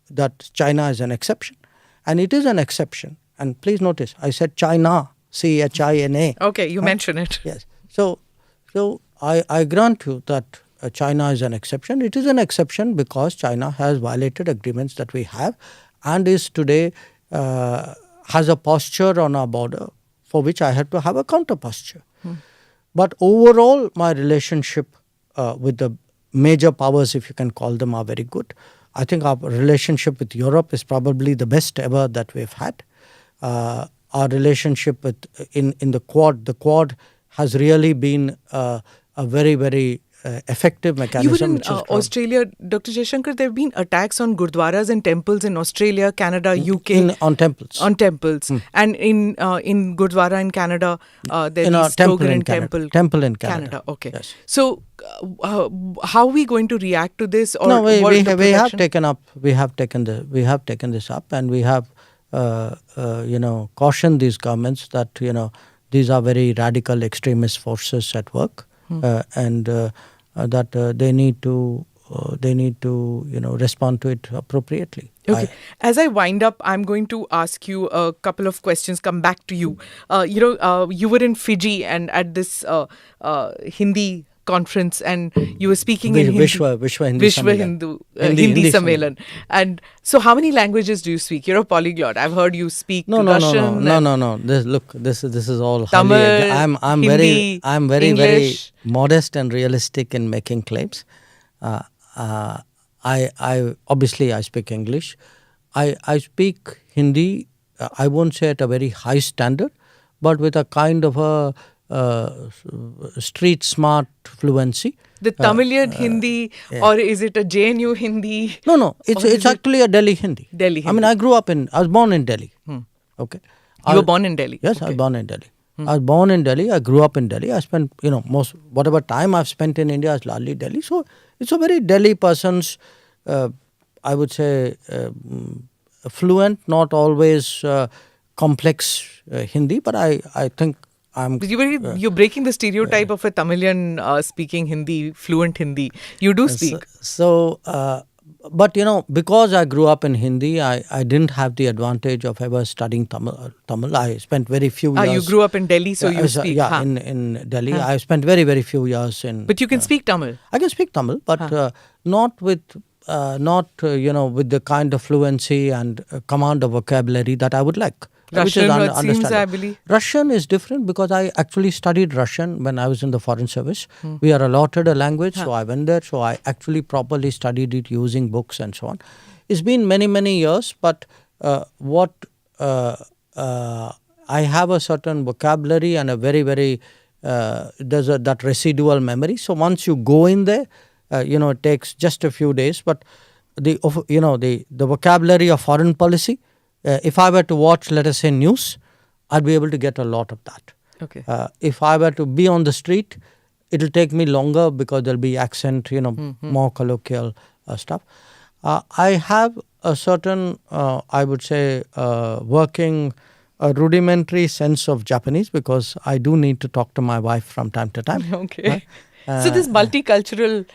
that China is an exception. And it is an exception. And please notice, I said China, China. Okay, you mentioned it. Yes. So I grant you that China is an exception. It is an exception because China has violated agreements that we have and is today has a posture on our border for which I have to have a counter posture. But overall, my relationship with the major powers, if you can call them, are very good. I think our relationship with Europe is probably the best ever that we've had. Our relationship in the Quad has really been a very, very effective mechanism. You were in Australia, Dr. Jaishankar, there have been attacks on gurdwaras and temples in Australia, Canada, UK. On temples. On temples. And in Gurdwara in Canada, there is temple in temple. Temple in Canada. Okay. Yes. So, how are we going to react to this? Or no, we have taken this up, and we have cautioned these governments that these are very radical extremist forces at work, and that they need to respond to it appropriately. Okay. As I wind up, I'm going to ask you a couple of questions, come back to you. You were in Fiji and at this Hindi conference, and you were speaking in Hindi. Vishwa Hindi Sammelan. And so how many languages do you speak? You're a polyglot. I've heard you speak Russian. No. This is all Tamil, I'm Hindi, very English. modest and realistic in making claims. I obviously I speak English. I speak Hindi. I won't say at a very high standard, but with a kind of a street smart fluency. The Tamilian Hindi, or is it a JNU Hindi? No. It's actually a Delhi Hindi. Delhi Hindi. I mean, I was born in Delhi. Okay. You were born in Delhi? Yes, okay. I was born in Delhi. I was born in Delhi. I grew up in Delhi. I spent, whatever time I've spent in India is largely Delhi. So it's a very Delhi person's, I would say, fluent, not always complex Hindi, but I think I'm... You're breaking the stereotype of a Tamilian speaking Hindi, fluent Hindi. You do speak. But because I grew up in Hindi, I didn't have the advantage of ever studying Tamil. I spent very few years... You grew up in Delhi, so you speak. Yeah, in Delhi. I spent very, very few years in... But you can speak Tamil? I can speak Tamil, but not with the kind of fluency and command of vocabulary that I would like. Russian, it seems, I believe. Russian is different because I actually studied Russian when I was in the Foreign Service. We are allotted a language, so I went there. So I actually properly studied it using books and so on. It's been many, many years, but I have a certain vocabulary and a very, very, there's that residual memory. So once you go in there, it takes just a few days. But the vocabulary of foreign policy, if I were to watch, let us say, news, I'd be able to get a lot of that. Okay. If I were to be on the street, it'll take me longer because there'll be accent, more colloquial stuff. I have a certain, I would say, working rudimentary sense of Japanese because I do need to talk to my wife from time to time. Okay. So this multicultural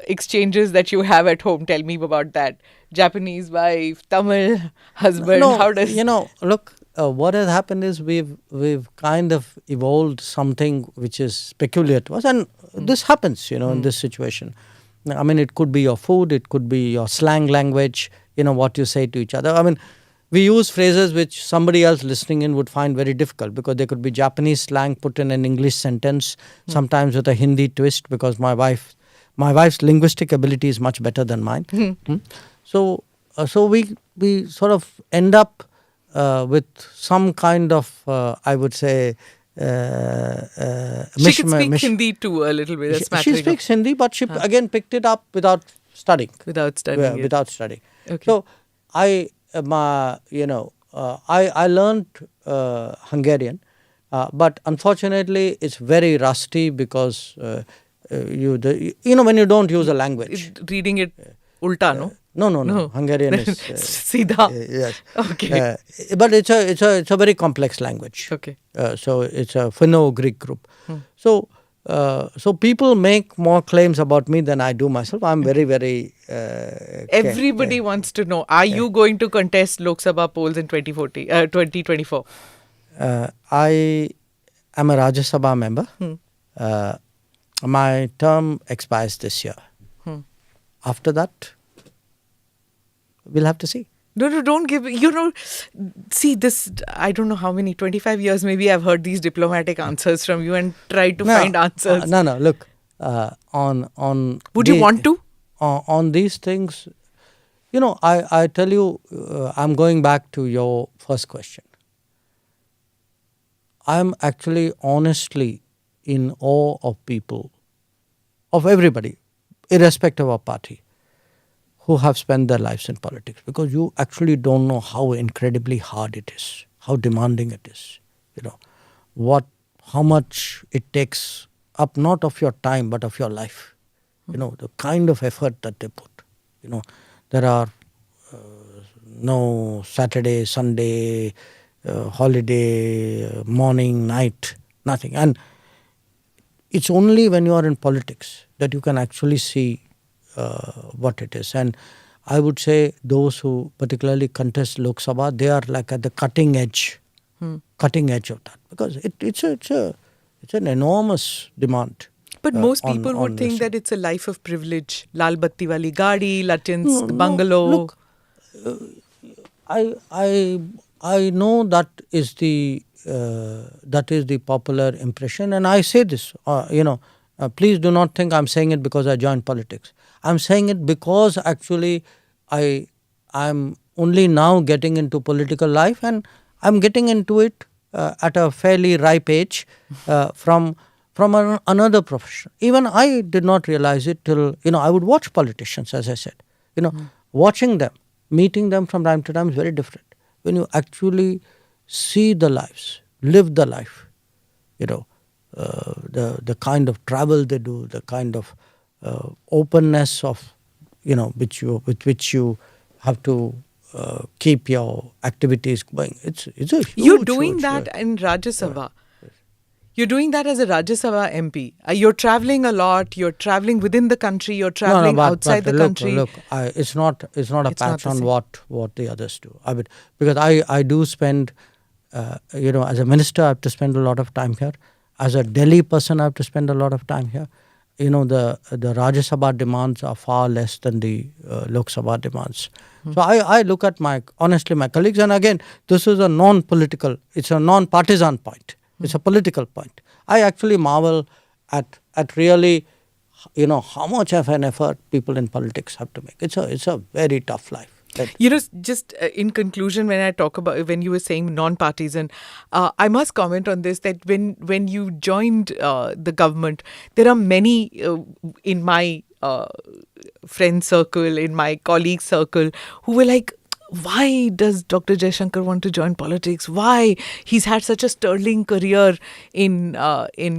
exchanges that you have at home, tell me about that. Japanese wife, Tamil husband, how does... Look, what has happened is we've kind of evolved something which is peculiar to us, and this happens, in this situation. I mean, it could be your food, it could be your slang language, what you say to each other. I mean, we use phrases which somebody else listening in would find very difficult because they could be Japanese slang put in an English sentence, sometimes with a Hindi twist, because my wife's linguistic ability is much better than mine. So we sort of end up with some kind of, I would say, she can speak Hindi too a little bit. She speaks Hindi, but she again picked it up without studying. Without studying. Without studying. Okay. So I learned Hungarian, but unfortunately it's very rusty because when you don't use a language. Reading it ulta, no? No. Hungarian is Sida. Yes. Okay. But it's a very complex language. Okay. So it's a Finno-Greek group. So people make more claims about me than I do myself. I'm very, very... Everybody wants to know, are you going to contest Lok Sabha polls in 2024? I am a Rajya Sabha member. My term expires this year. After that, we'll have to see. No, don't give... see this, I don't know how many, 25 years maybe I've heard these diplomatic answers from you and tried to find answers. No, look, on... Would you want to? On these things, I tell you, I'm going back to your first question. I'm actually honestly in awe of people, of everybody, irrespective of party, who have spent their lives in politics, because you actually don't know how incredibly hard it is, how demanding it is, how much it takes up not of your time but of your life, the kind of effort that they put. There are no Saturday, Sunday, holiday, morning, night, nothing. And it's only when you are in politics that you can actually see what it is. And I would say those who particularly contest Lok Sabha, they are like at the cutting edge of that, because it's an enormous demand. But most people would think that it's a life of privilege. Lal batti wali gaadi, Latin's bungalow. Look, I know that is the popular impression, and I say this. Please do not think I'm saying it because I joined politics. I'm saying it because actually I'm only now getting into political life, and I'm getting into it at a fairly ripe age from another profession. Even I did not realize it till, I would watch politicians, as I said. Watching them, meeting them from time to time is very different. When you actually see the lives, live the life, the kind of travel they do, the kind of openness of, with which you have to keep your activities going. It's a huge, You're doing huge, that in Rajya Sabha. You're doing that as a Rajya Sabha MP. You're traveling a lot. You're traveling within the country. You're traveling outside the country. Look, it's not a It's patch not the on same. what the others do. I mean, because I do spend, as a minister, I have to spend a lot of time here. As a Delhi person, I have to spend a lot of time here. The Rajya Sabha demands are far less than the Lok Sabha demands. So I look at my colleagues, and again, this is a non-political, it's a non-partisan point. It's a political point. I actually marvel at really, how much of an effort people in politics have to make. It's a very tough life. Just in conclusion, when you were saying non-partisan, I must comment on this, that when you joined the government, there are many in my friend circle, in my colleague circle, who were like, why does Dr. Jaishankar want to join politics? Why? He's had such a sterling career in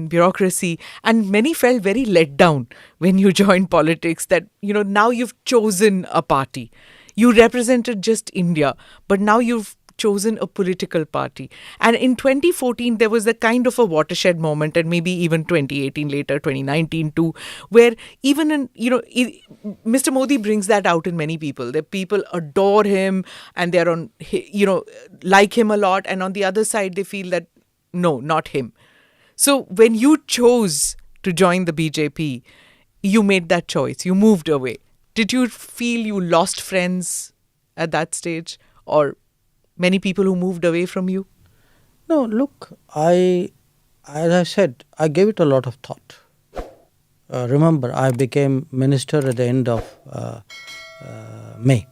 bureaucracy. And many felt very let down when you joined politics, that, now you've chosen a party. You represented just India, but now you've chosen a political party. And in 2014, there was a kind of a watershed moment, and maybe even 2018 later, 2019 too, where even Mr. Modi brings that out in many people. That people adore him and they're like him a lot. And on the other side, they feel that, no, not him. So when you chose to join the BJP, you made that choice. You moved away. Did you feel you lost friends at that stage, or many people who moved away from you? No, look, as I said, I gave it a lot of thought. Remember, I became minister at the end of May.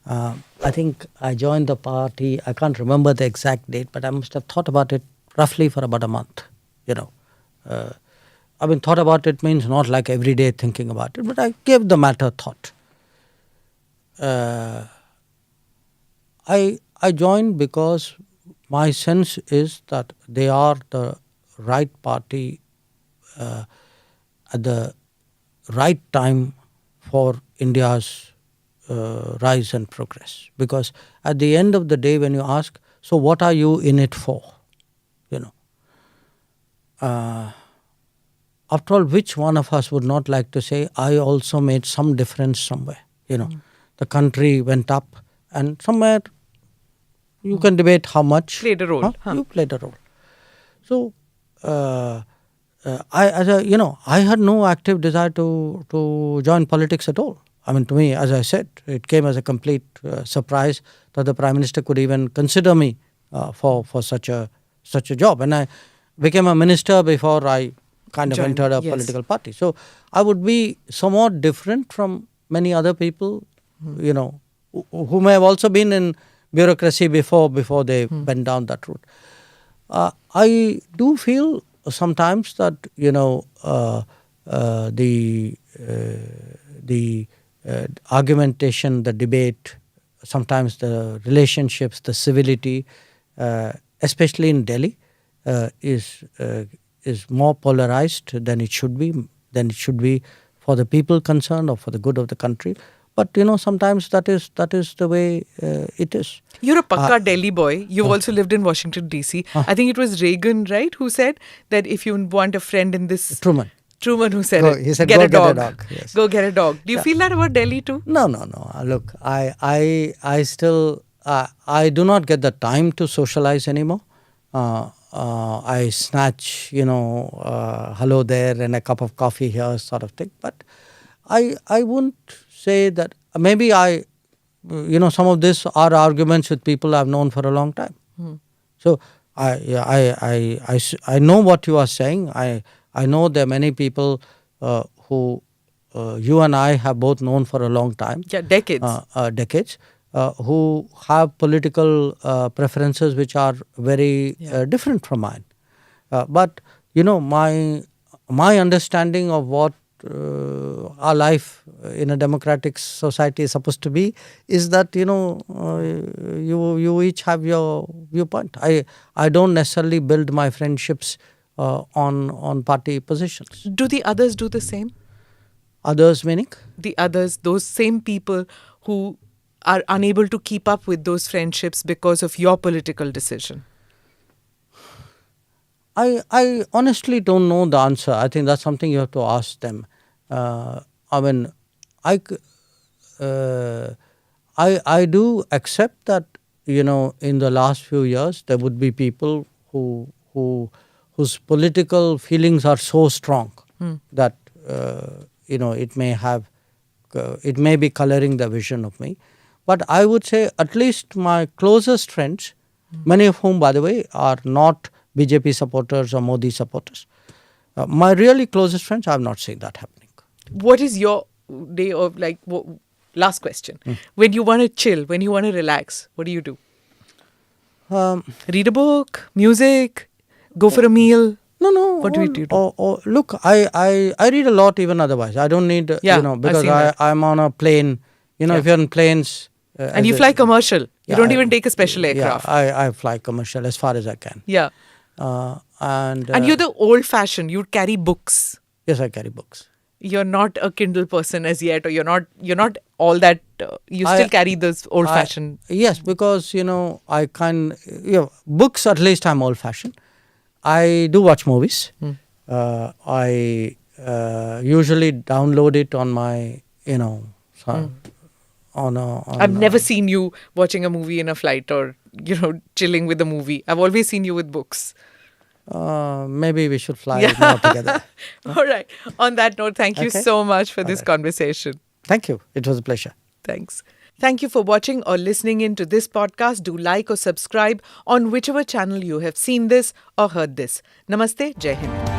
I think I joined the party, I can't remember the exact date, but I must have thought about it roughly for about a month, thought about it means not like every day thinking about it, but I gave the matter thought. I joined because my sense is that they are the right party at the right time for India's rise and progress. Because at the end of the day, when you ask, so what are you in it for? After all, which one of us would not like to say, I also made some difference somewhere? The country went up, and somewhere you can debate how much. Played a role. You played a role. So, I had no active desire to join politics at all. To me, as I said, it came as a complete surprise that the Prime Minister could even consider me for such a job. And I became a minister before I entered a political party. So I would be somewhat different from many other people, who may have also been in bureaucracy before they went down that route. I do feel sometimes that, the argumentation, the debate, sometimes the relationships, the civility, especially in Delhi, is more polarized than it should be for the people concerned or for the good of the country. But sometimes that is the way it is. You're a pakka Delhi boy. You've also lived in Washington DC. I think it was Reagan, right, who said that if you want a friend in this... Truman who said He said, get go a dog. Get a dog. Yes. Go get a dog. Do you feel that about Delhi too? No. Look, I still I do not get the time to socialize anymore. I snatch, hello there and a cup of coffee here sort of thing. But I wouldn't say that. Maybe some of this are arguments with people I've known for a long time. So I know what you are saying. I know there are many people who you and I have both known for a long time. Yeah, decades. Decades. Who have political preferences which are very different from mine. But, my understanding of what our life in a democratic society is supposed to be is that, you each have your viewpoint. I don't necessarily build my friendships on party positions. Do the others do the same? Others meaning? The others, those same people who are unable to keep up with those friendships because of your political decision? I honestly don't know the answer. I think that's something you have to ask them. I mean, I do accept that, in the last few years there would be people whose political feelings are so strong that it may be coloring the vision of me. But I would say at least my closest friends, many of whom, by the way, are not BJP supporters or Modi supporters, my really closest friends, I have not seen that happening. What is your day of last question. When you want to chill, when you want to relax, what do you do? Read a book, music, go for a meal? No. What do you do? Look, I read a lot even otherwise. I don't need, because I'm on a plane. If you're on planes. And you fly commercial. You don't even take a special aircraft. Yeah, I fly commercial as far as I can. Yeah. And you're the old fashioned. You carry books. Yes, I carry books. You're not a Kindle person as yet, or you're not all that. You still carry those old fashioned. Yes, because books, at least I'm old fashioned. I do watch movies. I usually download it on my I've never seen you watching a movie in a flight or chilling with a movie. I've always seen you with books. Maybe we should fly more together. All right. On that note, thank you so much for this conversation. Thank you. It was a pleasure. Thanks. Thank you for watching or listening in to this podcast. Do like or subscribe on whichever channel you have seen this or heard this. Namaste. Jai Hind.